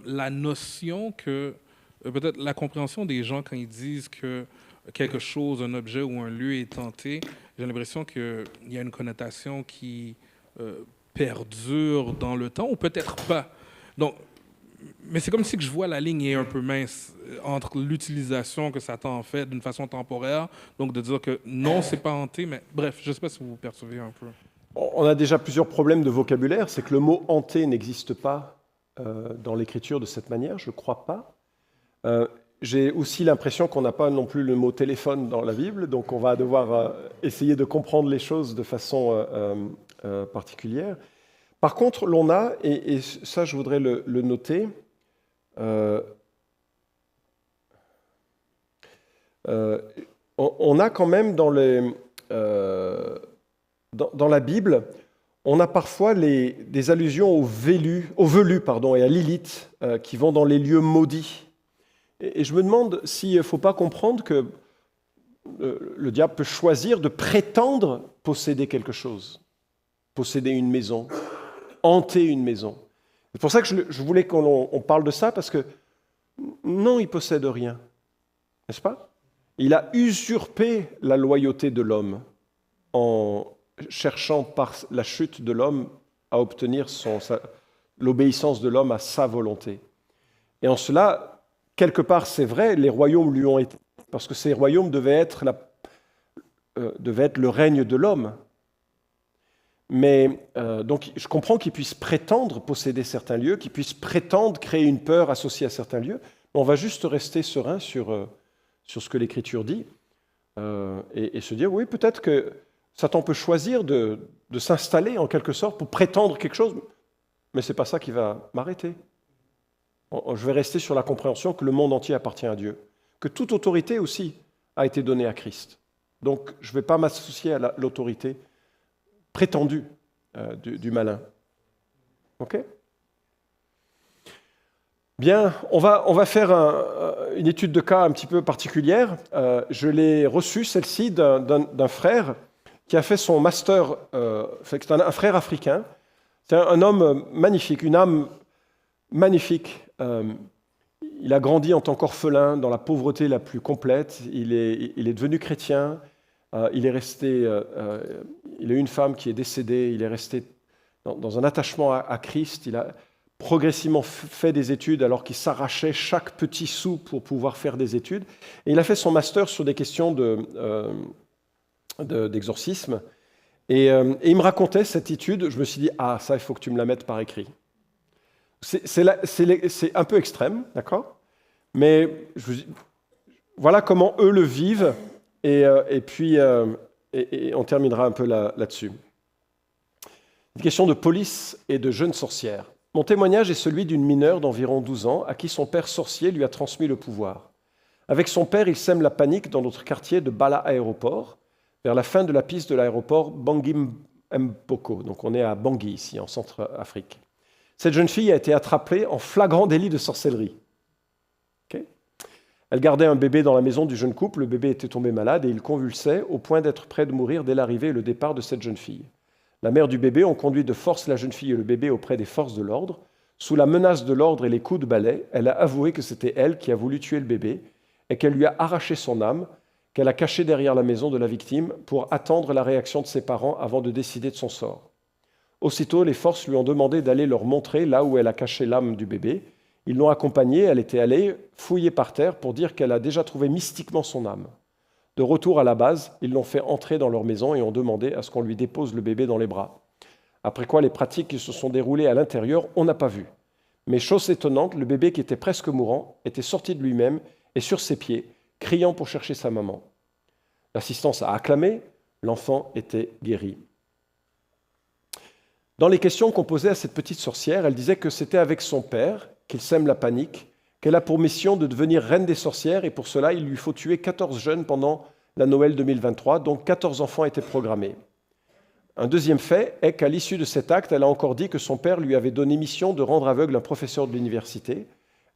la notion que, peut-être la compréhension des gens quand ils disent que quelque chose, un objet ou un lieu est hanté, j'ai l'impression qu'il y a une connotation qui perdure dans le temps, ou peut-être pas. Donc, mais c'est comme si que je vois la ligne est un peu mince entre l'utilisation que Satan en fait d'une façon temporaire, donc de dire que non, c'est pas hanté, mais bref, je ne sais pas si vous percevez un peu. On a déjà plusieurs problèmes de vocabulaire, c'est que le mot « hanté » n'existe pas dans l'Écriture de cette manière, je ne crois pas. J'ai aussi l'impression qu'on n'a pas non plus le mot « téléphone » dans la Bible, donc on va devoir essayer de comprendre les choses de façon particulière. Par contre, l'on a, et ça je voudrais le noter, on a quand même dans la Bible, on a parfois des allusions au velu et à Lilith qui vont dans les lieux maudits. Et je me demande s'il ne faut pas comprendre que le diable peut choisir de prétendre posséder quelque chose, posséder une maison, hanter une maison. C'est pour ça que je voulais qu'on parle de ça, parce que non, il ne possède rien, n'est-ce pas? Il a usurpé la loyauté de l'homme en cherchant par la chute de l'homme à obtenir l'obéissance de l'homme à sa volonté. Et en cela, quelque part, c'est vrai, les royaumes lui ont été, parce que ces royaumes devaient être le règne de l'homme. Mais donc, je comprends qu'il puisse prétendre posséder certains lieux, qu'il puisse prétendre créer une peur associée à certains lieux. On va juste rester serein sur ce que l'Écriture dit et se dire, oui, peut-être que Satan peut choisir de s'installer en quelque sorte pour prétendre quelque chose, mais ce n'est pas ça qui va m'arrêter. Je vais rester sur la compréhension que le monde entier appartient à Dieu, que toute autorité aussi a été donnée à Christ. Donc, je ne vais pas m'associer à l'autorité prétendue du malin. OK ? Bien, on va faire une étude de cas un petit peu particulière. Je l'ai reçue, celle-ci, d'un frère qui a fait son master, c'est un frère africain. C'est un homme magnifique, une âme magnifique. Il a grandi en tant qu'orphelin dans la pauvreté la plus complète. Il est devenu chrétien. Il a eu une femme qui est décédée. Il est resté dans un attachement à Christ. Il a progressivement fait des études alors qu'il s'arrachait chaque petit sou pour pouvoir faire des études. Et il a fait son master sur des questions d'exorcisme. Et il me racontait cette étude. Je me suis dit, ça, il faut que tu me la mettes par écrit. C'est un peu extrême, d'accord ? Mais voilà comment eux le vivent. Et puis, on terminera un peu là-dessus. Une question de police et de jeune sorcière. Mon témoignage est celui d'une mineure d'environ 12 ans à qui son père sorcier lui a transmis le pouvoir. Avec son père, il sème la panique dans notre quartier de Bala Aéroport, vers la fin de la piste de l'aéroport Bangui Mboko. Donc on est à Bangui, ici, en Centrafrique. Cette jeune fille a été attrapée en flagrant délit de sorcellerie. Okay. Elle gardait un bébé dans la maison du jeune couple. Le bébé était tombé malade et il convulsait au point d'être près de mourir dès l'arrivée et le départ de cette jeune fille. La mère du bébé a conduit de force la jeune fille et le bébé auprès des forces de l'ordre. Sous la menace de l'ordre et les coups de balai, elle a avoué que c'était elle qui a voulu tuer le bébé et qu'elle lui a arraché son âme, qu'elle a caché derrière la maison de la victime pour attendre la réaction de ses parents avant de décider de son sort. Aussitôt, les forces lui ont demandé d'aller leur montrer là où elle a caché l'âme du bébé. Ils l'ont accompagnée, elle était allée fouiller par terre pour dire qu'elle a déjà trouvé mystiquement son âme. De retour à la base, ils l'ont fait entrer dans leur maison et ont demandé à ce qu'on lui dépose le bébé dans les bras. Après quoi, les pratiques qui se sont déroulées à l'intérieur, on n'a pas vu. Mais chose étonnante, le bébé qui était presque mourant était sorti de lui-même et sur ses pieds, criant pour chercher sa maman. L'assistance a acclamé, l'enfant était guéri. Dans les questions qu'on posait à cette petite sorcière, elle disait que c'était avec son père qu'il sème la panique, qu'elle a pour mission de devenir reine des sorcières et pour cela, il lui faut tuer 14 jeunes pendant la Noël 2023, dont 14 enfants étaient programmés. Un deuxième fait est qu'à l'issue de cet acte, elle a encore dit que son père lui avait donné mission de rendre aveugle un professeur de l'université.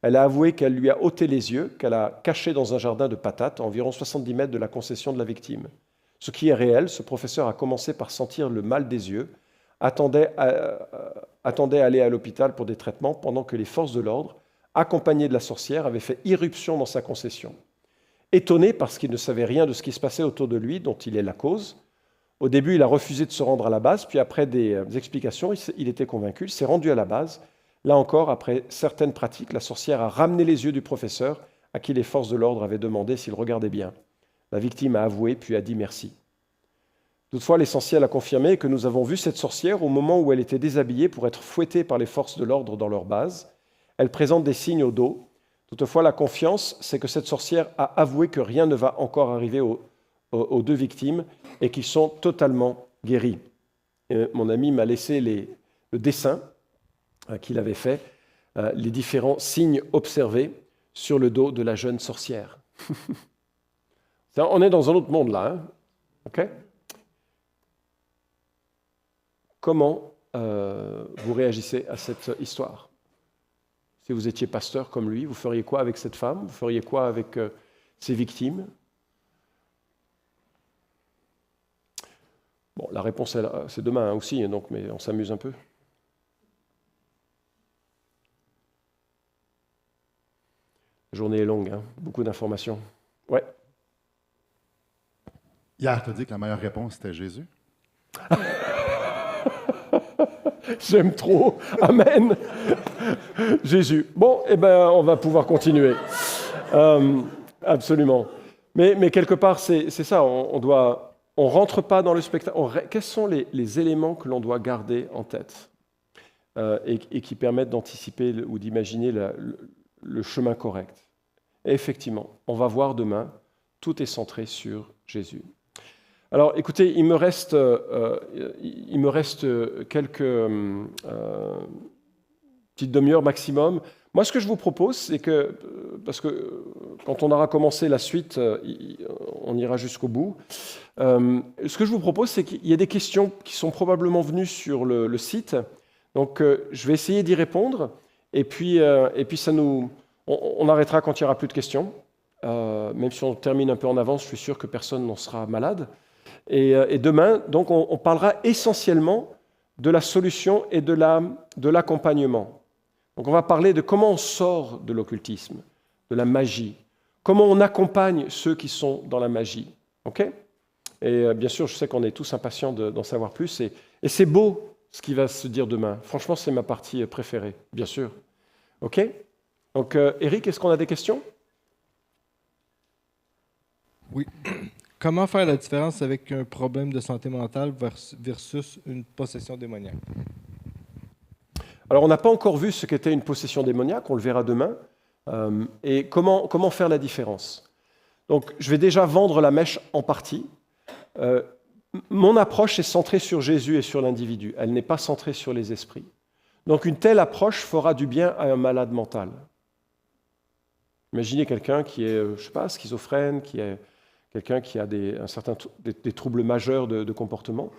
Elle a avoué qu'elle lui a ôté les yeux, qu'elle a caché dans un jardin de patates, à environ 70 mètres de la concession de la victime. Ce qui est réel, ce professeur a commencé par sentir le mal des yeux, attendait à aller à l'hôpital pour des traitements pendant que les forces de l'ordre, accompagnées de la sorcière, avaient fait irruption dans sa concession. Étonné parce qu'il ne savait rien de ce qui se passait autour de lui, dont il est la cause, au début, il a refusé de se rendre à la base, puis après des explications, il était convaincu, il s'est rendu à la base. Là encore, après certaines pratiques, la sorcière a ramené les yeux du professeur, à qui les forces de l'ordre avaient demandé s'il regardait bien. La victime a avoué, puis a dit merci. Toutefois, l'essentiel a confirmé que nous avons vu cette sorcière au moment où elle était déshabillée pour être fouettée par les forces de l'ordre dans leur base. Elle présente des signes au dos. Toutefois, la confiance, c'est que cette sorcière a avoué que rien ne va encore arriver aux deux victimes et qu'ils sont totalement guéris. Et mon ami m'a laissé le dessin qu'il avait fait, les différents signes observés sur le dos de la jeune sorcière. On est dans un autre monde là. Hein? Okay? Comment vous réagissez à cette histoire? Si vous étiez pasteur comme lui, vous feriez quoi avec cette femme? Vous feriez quoi avec ces victimes? Bon, la réponse, c'est demain aussi, donc, mais on s'amuse un peu. La journée est longue, hein, beaucoup d'informations. Ouais. Hier, tu as dit que la meilleure réponse, c'était Jésus. J'aime trop. Amen. Jésus. Bon, eh ben, on va pouvoir continuer. Absolument. Mais quelque part, c'est ça, on ne rentre pas dans le spectacle. Quels sont les éléments que l'on doit garder en tête et qui permettent d'anticiper ou d'imaginer le chemin correct? Et effectivement, on va voir demain, tout est centré sur Jésus. Alors, écoutez, il me reste quelques petites demi-heures maximum. Moi, ce que je vous propose, c'est que, parce que quand on aura commencé la suite, on ira jusqu'au bout. Ce que je vous propose, c'est qu'il y a des questions qui sont probablement venues sur le site. Donc, je vais essayer d'y répondre. Et puis ça on arrêtera quand il n'y aura plus de questions. Même si on termine un peu en avance, je suis sûr que personne n'en sera malade. Et demain, donc, on parlera essentiellement de la solution et de l'accompagnement. Donc on va parler de comment on sort de l'occultisme, de la magie, comment on accompagne ceux qui sont dans la magie. Ok ? Et bien sûr, je sais qu'on est tous impatients d'en savoir plus, et c'est beau ce qui va se dire demain. Franchement, c'est ma partie préférée, bien sûr. Ok ? Donc Eric, est-ce qu'on a des questions ? Oui. Comment faire la différence avec un problème de santé mentale versus une possession démoniaque? Alors, on n'a pas encore vu ce qu'était une possession démoniaque, on le verra demain. Et comment faire la différence ? Donc, je vais déjà vendre la mèche en partie. Mon approche est centrée sur Jésus et sur l'individu. Elle n'est pas centrée sur les esprits. Donc, une telle approche fera du bien à un malade mental. Imaginez quelqu'un qui est, je sais pas, schizophrène, qui est quelqu'un qui a des troubles majeurs de comportement.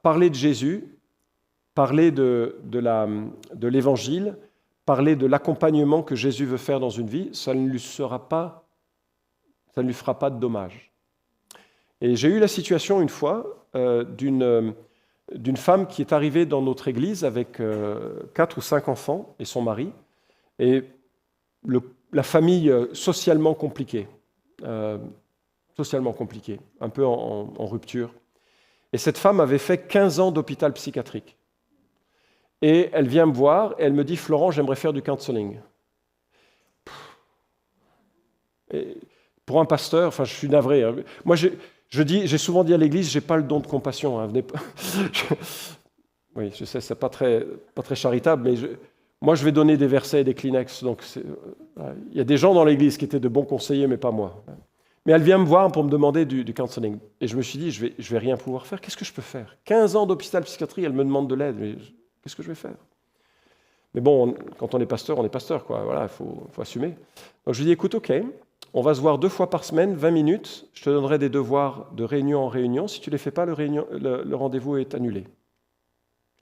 Parler de Jésus, parler de l'Évangile, parler de l'accompagnement que Jésus veut faire dans une vie, ça ne lui fera pas de dommage. Et j'ai eu la situation une fois d'une femme qui est arrivée dans notre église avec 4 ou 5 enfants et son mari, et la famille socialement compliquée, un peu en rupture. Et cette femme avait fait 15 ans d'hôpital psychiatrique. Et elle vient me voir et elle me dit « Florent, j'aimerais faire du counseling ». Pour un pasteur, enfin je suis navré. Hein. Moi j'ai souvent dit à l'église, j'ai pas le don de compassion. Hein, venez pas. Oui, je sais, c'est pas très charitable, mais moi je vais donner des versets et des Kleenex. Donc il y a des gens dans l'église qui étaient de bons conseillers, mais pas moi. Mais elle vient me voir pour me demander du counseling. Et je me suis dit, je vais rien pouvoir faire. Qu'est-ce que je peux faire ? 15 ans d'hôpital psychiatrie, elle me demande de l'aide. Mais qu'est-ce que je vais faire ? Mais bon, quand on est pasteur, quoi. Voilà, il faut assumer. Donc je lui dis, écoute, ok, on va se voir 2 fois par semaine, 20 minutes. Je te donnerai des devoirs de réunion en réunion. Si tu ne les fais pas, le rendez-vous est annulé.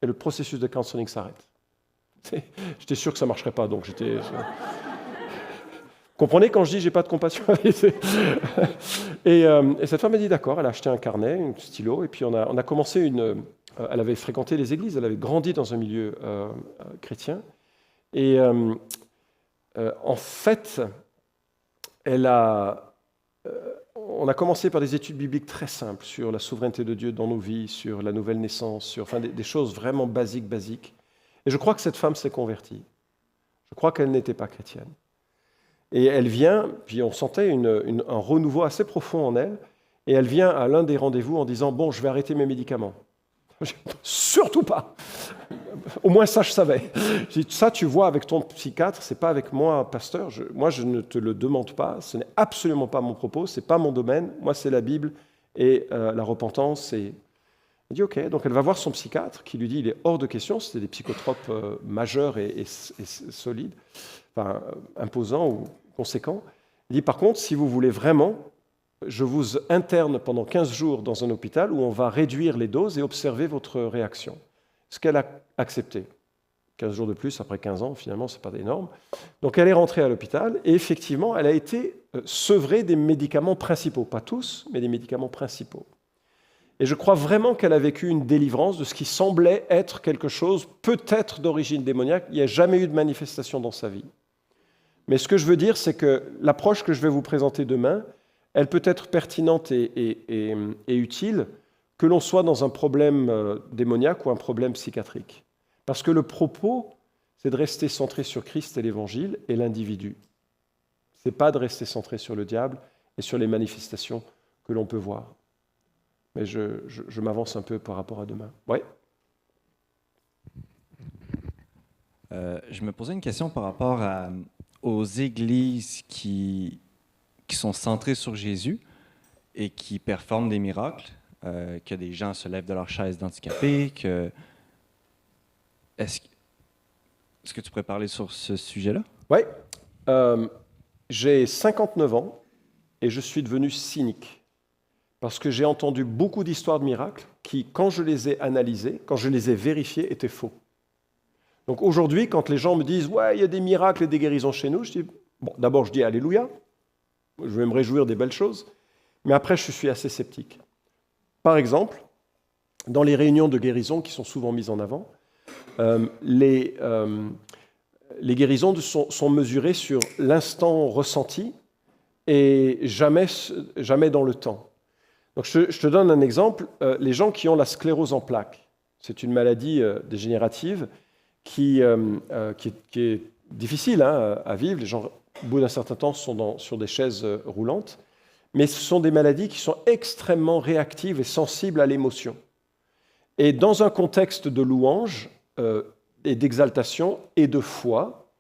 Et le processus de counseling s'arrête. J'étais sûr que ça ne marcherait pas, donc j'étais... Comprenez quand je dis j'ai pas de compassion. Et cette femme m'a dit d'accord, elle a acheté un carnet, un stylo, et puis on a commencé elle avait fréquenté les églises, elle avait grandi dans un milieu chrétien. Et en fait, on a commencé par des études bibliques très simples sur la souveraineté de Dieu dans nos vies, sur la nouvelle naissance, sur des choses vraiment basiques. Et je crois que cette femme s'est convertie. Je crois qu'elle n'était pas chrétienne. Et elle vient, puis on sentait un renouveau assez profond en elle, et elle vient à l'un des rendez-vous en disant « Bon, je vais arrêter mes médicaments. » Surtout pas. Au moins ça, je savais. Je dis, ça, tu vois avec ton psychiatre, c'est pas avec moi, pasteur. Moi, je ne te le demande pas. Ce n'est absolument pas mon propos. C'est pas mon domaine. Moi, c'est la Bible et la repentance. Elle dit ok. Donc elle va voir son psychiatre qui lui dit il est hors de question. C'était des psychotropes majeurs et solides, enfin imposants ou conséquents. Il dit par contre, si vous voulez vraiment, je vous interne pendant 15 jours dans un hôpital où on va réduire les doses et observer votre réaction. Ce qu'elle a accepté. 15 jours de plus, après 15 ans, finalement, ce n'est pas énorme. Donc elle est rentrée à l'hôpital et effectivement, elle a été sevrée des médicaments principaux. Pas tous, mais des médicaments principaux. Et je crois vraiment qu'elle a vécu une délivrance de ce qui semblait être quelque chose, peut-être d'origine démoniaque. Il n'y a jamais eu de manifestation dans sa vie. Mais ce que je veux dire, c'est que l'approche que je vais vous présenter demain, elle peut être pertinente et utile, que l'on soit dans un problème démoniaque ou un problème psychiatrique. Parce que le propos, c'est de rester centré sur Christ et l'Évangile et l'individu. Ce n'est pas de rester centré sur le diable et sur les manifestations que l'on peut voir. Mais je m'avance un peu par rapport à demain. Oui. Je me posais une question par rapport aux églises qui sont centrées sur Jésus et qui performent des miracles, que des gens se lèvent de leur chaise d'handicapés, Est-ce que tu pourrais parler sur ce sujet-là? Oui. J'ai 59 ans et je suis devenu cynique parce que j'ai entendu beaucoup d'histoires de miracles qui, quand je les ai analysées, quand je les ai vérifiées, étaient faux. Donc aujourd'hui, quand les gens me disent « Ouais, il y a des miracles et des guérisons chez nous », je dis bon, d'abord je dis « Alléluia », je vais me réjouir des belles choses, mais après je suis assez sceptique. Par exemple, dans les réunions de guérison qui sont souvent mises en avant, les guérisons sont mesurées sur l'instant ressenti et jamais dans le temps. Donc je te donne un exemple. Les gens qui ont la sclérose en plaques, c'est une maladie dégénérative qui est difficile à vivre. Les gens, au bout d'un certain temps, sont sur des chaises roulantes. Mais ce sont des maladies qui sont extrêmement réactives et sensibles à l'émotion. Et dans un contexte de louange et d'exaltation et de foi,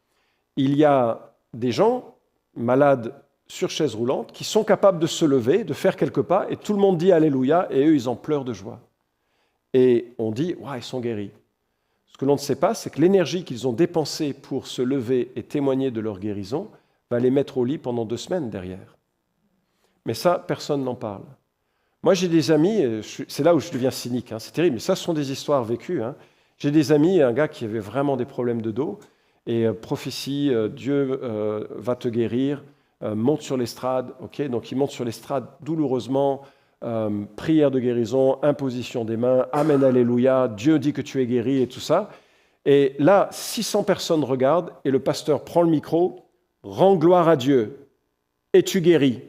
il y a des gens malades sur chaise roulante qui sont capables de se lever, de faire quelques pas, et tout le monde dit Alléluia, et eux, ils en pleurent de joie. Et on dit, ouais, ils sont guéris. Ce que l'on ne sait pas, c'est que l'énergie qu'ils ont dépensée pour se lever et témoigner de leur guérison va les mettre au lit pendant 2 semaines derrière. Mais ça, personne n'en parle. Moi, j'ai des amis, c'est là où je deviens cynique, c'est terrible, mais ça, ce sont des histoires vécues. J'ai des amis, un gars qui avait vraiment des problèmes de dos, et prophétie, Dieu va te guérir, monte sur l'estrade, donc il monte sur l'estrade douloureusement, prière de guérison, imposition des mains, Amen, Alléluia, Dieu dit que tu es guéri et tout ça. Et là, 600 personnes regardent, et le pasteur prend le micro, rends gloire à Dieu, es-tu guéri ?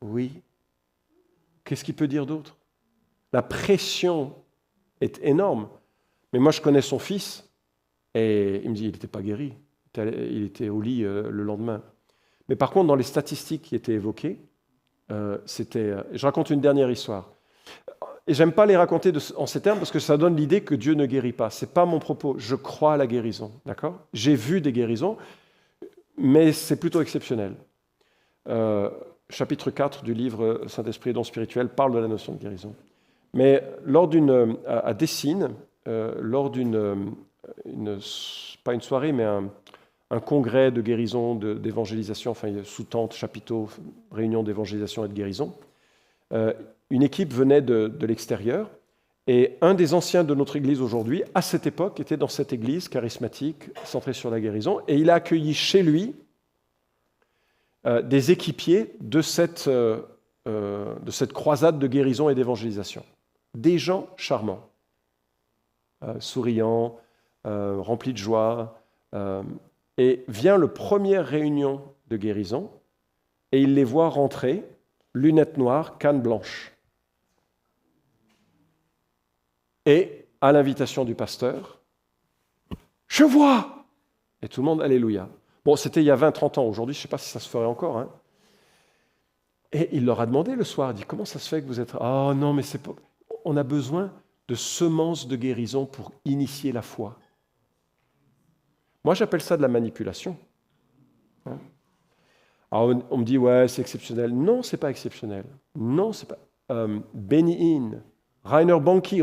Oui. Qu'est-ce qu'il peut dire d'autre ? La pression est énorme. Mais moi, je connais son fils, et il me dit, il n'était pas guéri. Il était au lit le lendemain. Mais par contre, dans les statistiques qui étaient évoquées, je raconte une dernière histoire. Et j'aime pas les raconter en ces termes parce que ça donne l'idée que Dieu ne guérit pas. C'est pas mon propos. Je crois à la guérison, d'accord ? J'ai vu des guérisons, mais c'est plutôt exceptionnel. Chapitre 4 du livre Saint-Esprit et dons spirituels parle de la notion de guérison. Mais à Dessines, lors pas une soirée, mais un congrès de guérison, d'évangélisation, enfin sous-tente, chapiteau, réunion d'évangélisation et de guérison, une équipe venait de l'extérieur, et un des anciens de notre Église aujourd'hui, à cette époque, était dans cette Église charismatique, centrée sur la guérison, et il a accueilli chez lui des équipiers de cette croisade de guérison et d'évangélisation. Des gens charmants, souriants, remplis de joie. Et vient la première réunion de guérison, et il les voit rentrer, lunettes noires, canne blanche. Et, à l'invitation du pasteur, « Je vois !» Et tout le monde, Alléluia. Bon, c'était il y a 20-30 ans. Aujourd'hui, je ne sais pas si ça se ferait encore. Et il leur a demandé le soir, il dit, comment ça se fait que vous êtes... Oh non, mais c'est pas... On a besoin de semences de guérison pour initier la foi. Moi, j'appelle ça de la manipulation. Alors, on me dit, ouais, c'est exceptionnel. Non, c'est pas exceptionnel. Non, c'est pas... Benny Hinn, Rainer Banki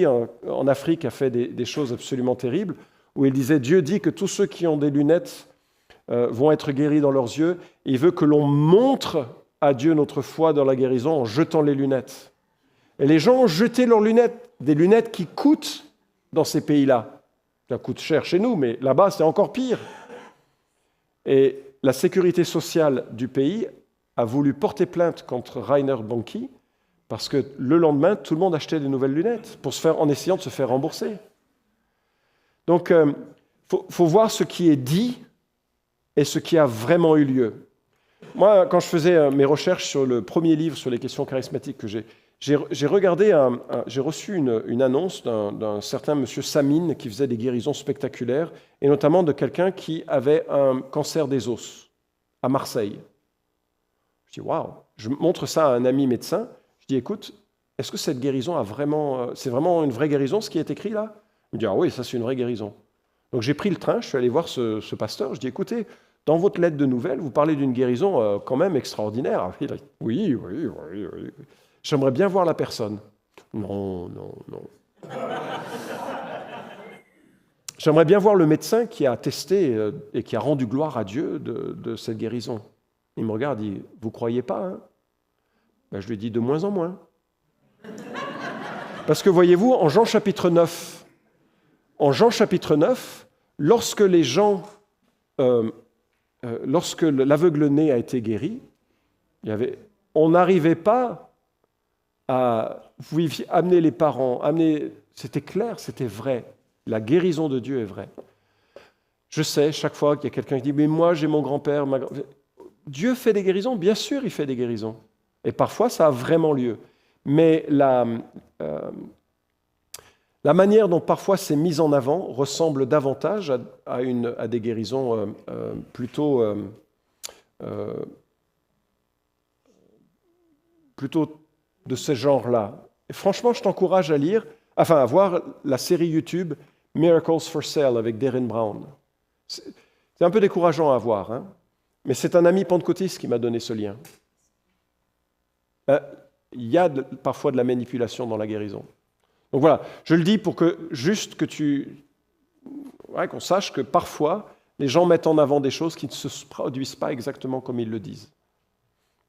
en Afrique a fait des choses absolument terribles, où il disait, Dieu dit que tous ceux qui ont des lunettes vont être guéris dans leurs yeux. Et il veut que l'on montre à Dieu notre foi dans la guérison en jetant les lunettes. Et les gens ont jeté leurs lunettes, des lunettes qui coûtent dans ces pays-là. Ça coûte cher chez nous, mais là-bas, c'est encore pire. Et la sécurité sociale du pays a voulu porter plainte contre Rainer Banki parce que le lendemain, tout le monde achetait des nouvelles lunettes en essayant de se faire rembourser. Donc, faut voir ce qui est dit et ce qui a vraiment eu lieu. Moi, quand je faisais mes recherches sur le premier livre sur les questions charismatiques que j'ai reçu une annonce d'un certain monsieur Samine qui faisait des guérisons spectaculaires, et notamment de quelqu'un qui avait un cancer des os à Marseille. Je dis, waouh! Je montre ça à un ami médecin. Je dis, écoute, est-ce que cette guérison c'est vraiment une vraie guérison, ce qui est écrit là? Il me dit, ah oui, ça c'est une vraie guérison. Donc j'ai pris le train, je suis allé voir ce pasteur, je dis, écoutez, dans votre lettre de nouvelles, vous parlez d'une guérison quand même extraordinaire. Il a dit, oui. J'aimerais bien voir la personne. Non. J'aimerais bien voir le médecin qui a attesté et qui a rendu gloire à Dieu de cette guérison. Il me regarde, il dit, vous ne croyez pas Ben, je lui dis, de moins en moins. Parce que voyez-vous, en Jean chapitre 9, lorsque lorsque l'aveugle-né a été guéri, On n'arrivait pas à amener les parents, c'était clair, c'était vrai. La guérison de Dieu est vraie. Je sais, chaque fois qu'il y a quelqu'un qui dit « Mais moi, j'ai mon grand-père, Dieu fait des guérisons, bien sûr, il fait des guérisons. Et parfois, ça a vraiment lieu. Mais la manière dont parfois c'est mis en avant ressemble davantage à des guérisons plutôt de ce genre-là. Et franchement, je t'encourage à voir la série YouTube Miracles for Sale avec Darren Brown. C'est un peu décourageant à voir, hein, mais c'est un ami pentecôtiste qui m'a donné ce lien. Il y a parfois de la manipulation dans la guérison. Donc voilà, je le dis pour qu'on sache que parfois, les gens mettent en avant des choses qui ne se produisent pas exactement comme ils le disent.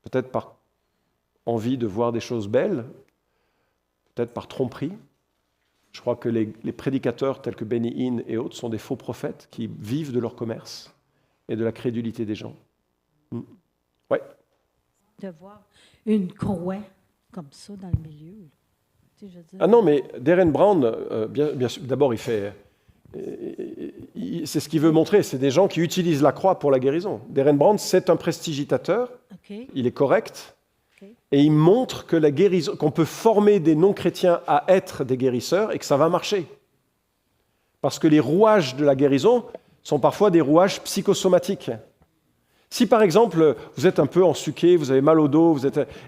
Peut-être par envie de voir des choses belles, peut-être par tromperie. Je crois que les prédicateurs tels que Benny Hinn et autres sont des faux prophètes qui vivent de leur commerce et de la crédulité des gens. Ouais. De voir une croix comme ça dans le milieu. Tu sais, je veux dire. Ah non, mais Darren Brown, bien sûr, d'abord, c'est ce qu'il veut montrer, c'est des gens qui utilisent la croix pour la guérison. Darren Brown, c'est un prestidigitateur, Okay. il est correct, Okay. et il montre que la guérison, qu'on peut former des non-chrétiens à être des guérisseurs et que ça va marcher. Parce que les rouages de la guérison sont parfois des rouages psychosomatiques. Si par exemple, vous êtes un peu ensuqué, vous avez mal au dos,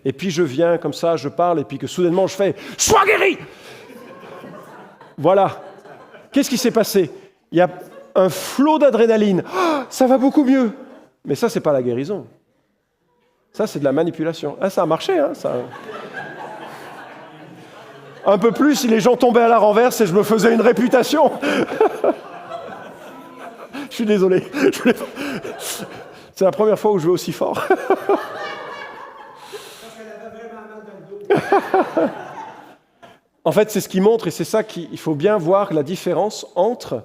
et puis je viens comme ça, je parle, et puis que soudainement je fais « Sois guéri !» Voilà. Qu'est-ce qui s'est passé? Il y a un flot d'adrénaline. Oh, ça va beaucoup mieux. Mais ça, c'est pas la guérison. Ça, c'est de la manipulation. Ah, ça a marché, hein, ça. Un peu plus si les gens tombaient à la renverse et je me faisais une réputation. Je suis désolé. C'est la première fois où je vais aussi fort. En fait, c'est ce qui montre, et c'est ça qu'il faut bien voir la différence entre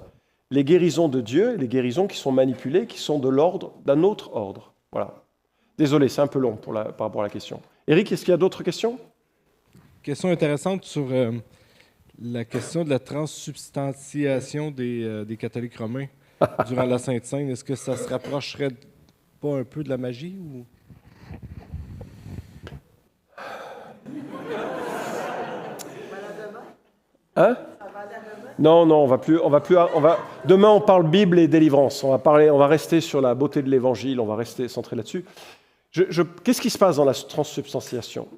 les guérisons de Dieu et les guérisons qui sont manipulées, qui sont de l'ordre d'un autre ordre. Voilà. Désolé, c'est un peu long par rapport à la question. Éric, est-ce qu'il y a d'autres questions? Question intéressante sur la question de la transsubstantiation des catholiques romains durant la Sainte Seine. Est-ce que ça se rapprocherait pas un peu de la magie ou... Hein? Non, on va plus. Demain, on parle Bible et délivrance. On va rester sur la beauté de l'Évangile. On va rester centré là-dessus. Qu'est-ce qui se passe dans la transsubstantiation?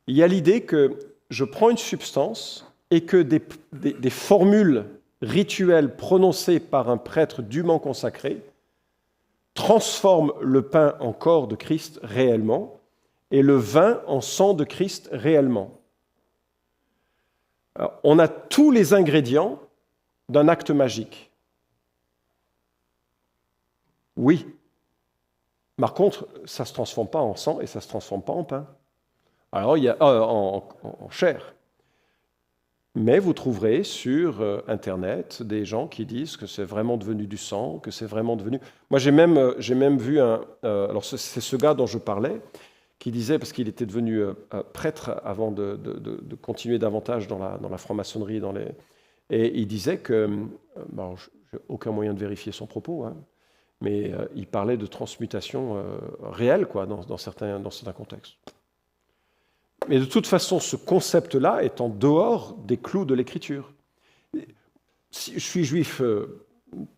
Il y a l'idée que je prends une substance et que des formules rituelles prononcées par un prêtre dûment consacré transforment le pain en corps de Christ réellement et le vin en sang de Christ réellement. Alors, on a tous les ingrédients d'un acte magique. Oui. Par contre, ça ne se transforme pas en sang et ça ne se transforme pas en pain. Alors, il y a en chair. Mais vous trouverez sur Internet des gens qui disent que c'est vraiment devenu du sang, que c'est vraiment devenu... Moi, j'ai même vu alors, c'est ce gars dont je parlais, qui disait, parce qu'il était devenu prêtre avant de continuer davantage dans la franc-maçonnerie, et il disait que... Bon, je n'ai aucun moyen de vérifier son propos, hein, mais il parlait de transmutation réelle, quoi, dans certains contextes. Mais de toute façon, ce concept-là est en dehors des clous de l'Écriture. Si je suis juif,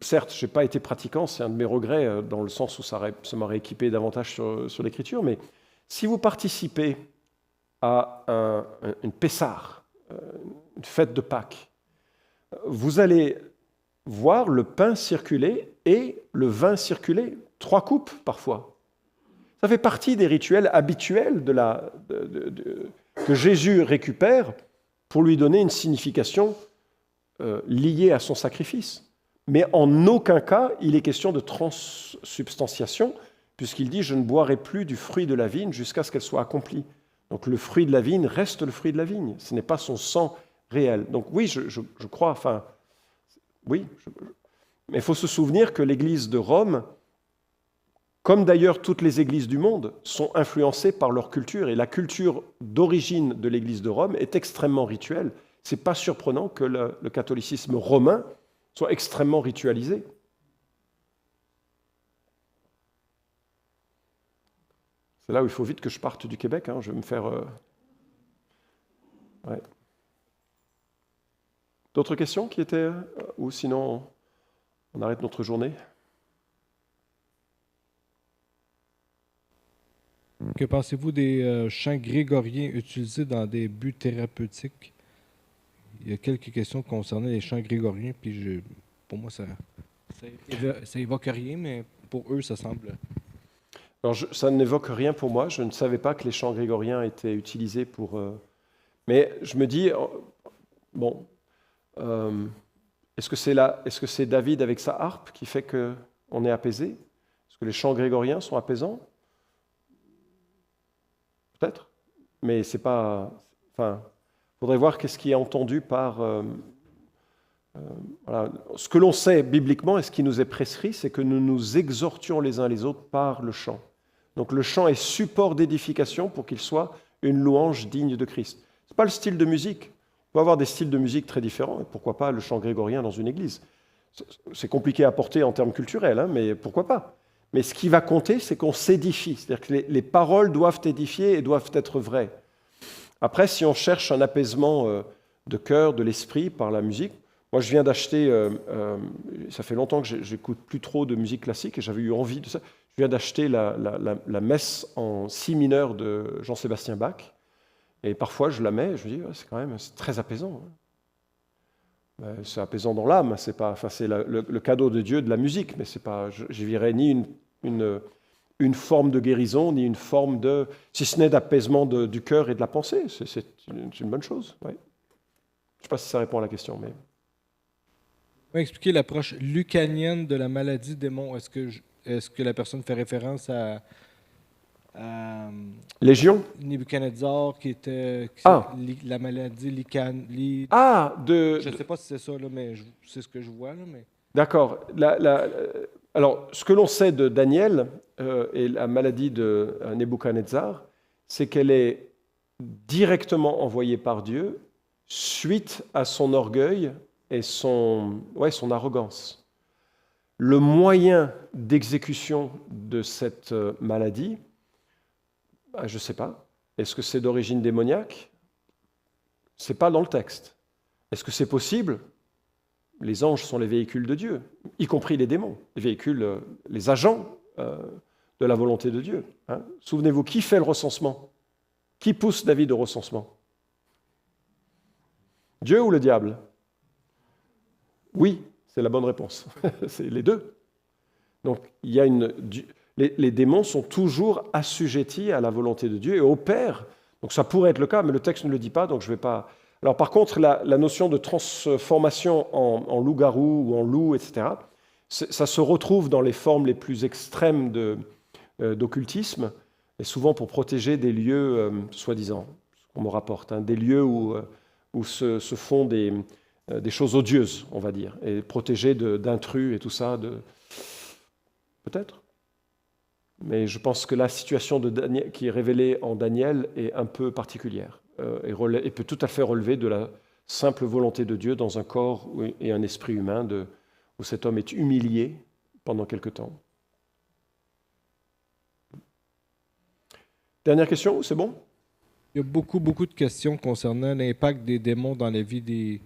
certes, je n'ai pas été pratiquant, c'est un de mes regrets, dans le sens où ça m'aurait équipé davantage sur l'Écriture, mais si vous participez à une Pessah, une fête de Pâques, vous allez voir le pain circuler et le vin circuler, 3 coupes parfois. Ça fait partie des rituels habituels que Jésus récupère pour lui donner une signification liée à son sacrifice. Mais en aucun cas, il est question de transsubstantiation, puisqu'il dit « Je ne boirai plus du fruit de la vigne jusqu'à ce qu'elle soit accomplie ». Donc le fruit de la vigne reste le fruit de la vigne. Ce n'est pas son sang réel. Donc oui, je crois, enfin, oui. Mais il faut se souvenir que l'Église de Rome, comme d'ailleurs toutes les églises du monde, sont influencées par leur culture. Et la culture d'origine de l'église de Rome est extrêmement rituelle. Ce n'est pas surprenant que le catholicisme romain soit extrêmement ritualisé. C'est là où il faut vite que je parte du Québec. Je vais me faire... Ouais. D'autres questions qui étaient... Ou sinon, on arrête notre journée? Que pensez-vous des chants grégoriens utilisés dans des buts thérapeutiques? Il y a quelques questions concernant les chants grégoriens, puis pour moi, ça évoque rien, mais pour eux, ça semble... Alors, ça n'évoque rien pour moi. Je ne savais pas que les chants grégoriens étaient utilisés pour... Mais je me dis, bon, est-ce que c'est David avec sa harpe qui fait qu'on est apaisé? Est-ce que les chants grégoriens sont apaisants? Peut-être, mais c'est pas... Enfin, il faudrait voir qu'est-ce qui est entendu par... voilà. Ce que l'on sait bibliquement et ce qui nous est prescrit, c'est que nous nous exhortions les uns les autres par le chant. Donc le chant est support d'édification pour qu'il soit une louange digne de Christ. Ce n'est pas le style de musique. On peut avoir des styles de musique très différents, et pourquoi pas le chant grégorien dans une église. C'est compliqué à porter en termes culturels, mais pourquoi pas. Mais ce qui va compter, c'est qu'on s'édifie. C'est-à-dire que les paroles doivent édifier et doivent être vraies. Après, si on cherche un apaisement de cœur, de l'esprit par la musique, moi je viens d'acheter, ça fait longtemps que j'écoute plus trop de musique classique et j'avais eu envie de ça. Je viens d'acheter la messe en si mineur de Jean-Sébastien Bach. Et parfois je la mets et je me dis, c'est très apaisant. C'est apaisant dans l'âme, c'est le cadeau de Dieu de la musique, mais c'est pas, je verrai ni une forme de guérison, ni une forme de, si ce n'est d'apaisement du cœur et de la pensée. C'est une bonne chose. Ouais. Je ne sais pas si ça répond à la question, mais... Vous pouvez expliquer l'approche lucanienne de la maladie démon. Est-ce que la personne fait référence à Légion? Nebuchadnezzar, qui était la maladie Lycan. Je ne sais pas si c'est ça, là, mais c'est ce que je vois. Là, mais... D'accord. Alors, ce que l'on sait de Daniel et la maladie de Nebuchadnezzar, c'est qu'elle est directement envoyée par Dieu suite à son orgueil et son arrogance. Le moyen d'exécution de cette maladie, je ne sais pas. Est-ce que c'est d'origine démoniaque? Ce n'est pas dans le texte. Est-ce que c'est possible? Les anges sont les véhicules de Dieu, y compris les démons, les véhicules, les agents de la volonté de Dieu. Souvenez-vous, qui fait le recensement? Qui pousse David au recensement? Dieu ou le diable? Oui, c'est la bonne réponse. C'est les deux. Donc, il y a les démons sont toujours assujettis à la volonté de Dieu et opèrent. Donc, ça pourrait être le cas, mais le texte ne le dit pas, donc je ne vais pas... Alors, par contre, la notion de transformation en loup-garou ou en loup, etc., ça se retrouve dans les formes les plus extrêmes d'occultisme, et souvent pour protéger des lieux, soi-disant, ce qu'on me rapporte, des lieux où se font des choses odieuses, on va dire, et protéger d'intrus et tout ça, peut-être. Mais je pense que la situation de Daniel, qui est révélée en Daniel est un peu particulière et peut tout à fait relever de la simple volonté de Dieu dans un corps et un esprit humain où cet homme est humilié pendant quelque temps. Dernière question, c'est bon? Il y a beaucoup de questions concernant l'impact des démons dans la vie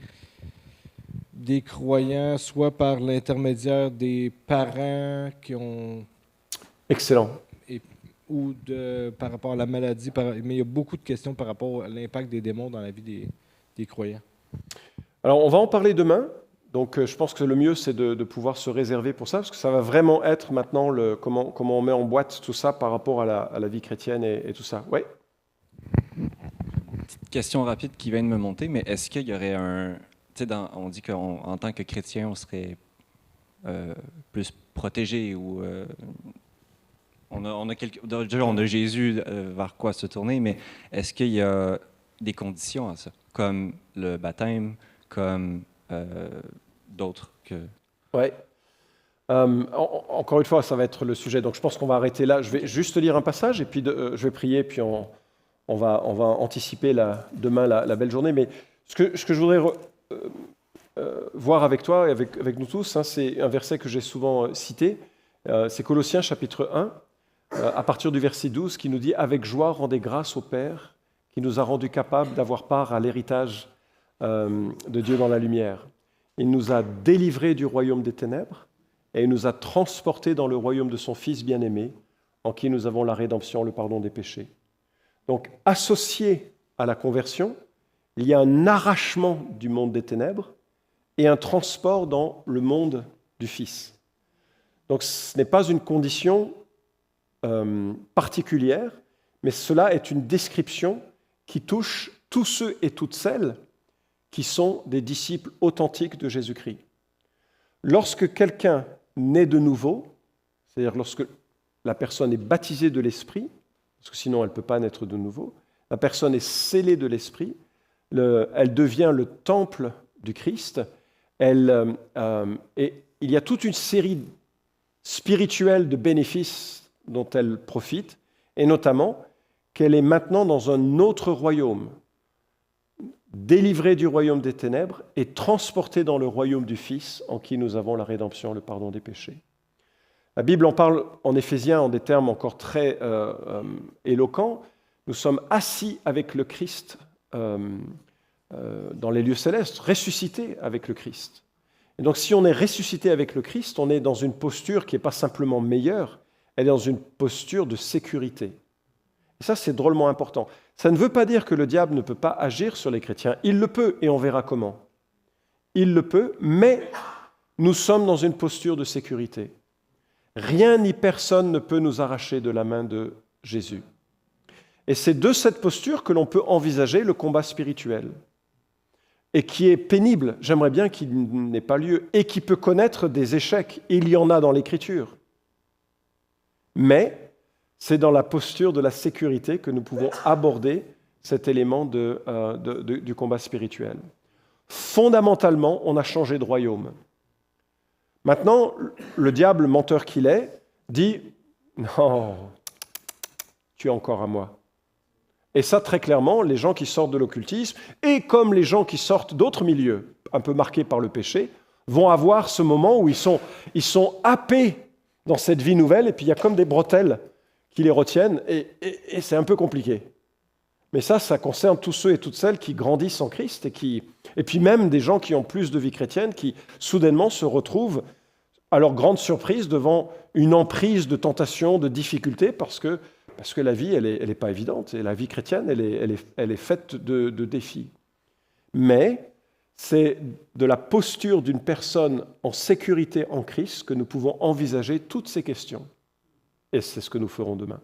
des croyants, soit par l'intermédiaire des parents qui ont... Excellent. Ou par rapport à la maladie. Mais il y a beaucoup de questions par rapport à l'impact des démons dans la vie des croyants. Alors, on va en parler demain. Donc, je pense que le mieux, c'est de pouvoir se réserver pour ça, parce que ça va vraiment être maintenant comment on met en boîte tout ça par rapport à la vie chrétienne et tout ça. Oui. Petite question rapide qui vient de me monter, mais est-ce qu'il y aurait un... Tu sais, on dit qu'en tant que chrétien, on serait plus protégé ou... On a Jésus vers quoi se tourner, mais est-ce qu'il y a des conditions à ça, comme le baptême, comme d'autres que... Oui. Encore une fois, ça va être le sujet, donc je pense qu'on va arrêter là. Je vais juste lire un passage, et puis je vais prier, puis on va anticiper demain la belle journée. Mais ce que je voudrais voir avec toi et avec nous tous, hein, c'est un verset que j'ai souvent cité, c'est Colossiens chapitre 1, à partir du verset 12, qui nous dit « Avec joie, rendez grâce au Père, qui nous a rendus capables d'avoir part à l'héritage de Dieu dans la lumière. Il nous a délivrés du royaume des ténèbres, et il nous a transportés dans le royaume de son Fils bien-aimé, en qui nous avons la rédemption, le pardon des péchés. » Donc, associé à la conversion, il y a un arrachement du monde des ténèbres et un transport dans le monde du Fils. Donc, ce n'est pas une condition particulière, mais cela est une description qui touche tous ceux et toutes celles qui sont des disciples authentiques de Jésus-Christ. Lorsque quelqu'un naît de nouveau, c'est-à-dire lorsque la personne est baptisée de l'Esprit, parce que sinon elle ne peut pas naître de nouveau, la personne est scellée de l'Esprit, elle devient le temple du Christ, et il y a toute une série spirituelle de bénéfices dont elle profite, et notamment qu'elle est maintenant dans un autre royaume, délivrée du royaume des ténèbres et transportée dans le royaume du Fils, en qui nous avons la rédemption, le pardon des péchés. La Bible en parle en Éphésiens en des termes encore très éloquents. Nous sommes assis avec le Christ dans les lieux célestes, ressuscités avec le Christ. Et donc si on est ressuscité avec le Christ, on est dans une posture qui n'est pas simplement meilleure, elle est dans une posture de sécurité. Et ça, c'est drôlement important. Ça ne veut pas dire que le diable ne peut pas agir sur les chrétiens. Il le peut, et on verra comment. Il le peut, mais nous sommes dans une posture de sécurité. Rien ni personne ne peut nous arracher de la main de Jésus. Et c'est de cette posture que l'on peut envisager le combat spirituel, et qui est pénible, j'aimerais bien qu'il n'ait pas lieu, et qui peut connaître des échecs. Il y en a dans l'Écriture. Mais c'est dans la posture de la sécurité que nous pouvons aborder cet élément du combat spirituel. Fondamentalement, on a changé de royaume. Maintenant, le diable, menteur qu'il est, dit « Non, tu es encore à moi ». Et ça, très clairement, les gens qui sortent de l'occultisme, et comme les gens qui sortent d'autres milieux, un peu marqués par le péché, vont avoir ce moment où ils sont happés dans cette vie nouvelle, et puis il y a comme des bretelles qui les retiennent, et c'est un peu compliqué. Mais ça concerne tous ceux et toutes celles qui grandissent en Christ, et puis même des gens qui ont plus de vie chrétienne, qui soudainement se retrouvent, à leur grande surprise, devant une emprise de tentation, de difficultés, parce que la vie, elle est pas évidente, et la vie chrétienne, elle est faite de défis. Mais c'est de la posture d'une personne en sécurité en Christ que nous pouvons envisager toutes ces questions. Et c'est ce que nous ferons demain.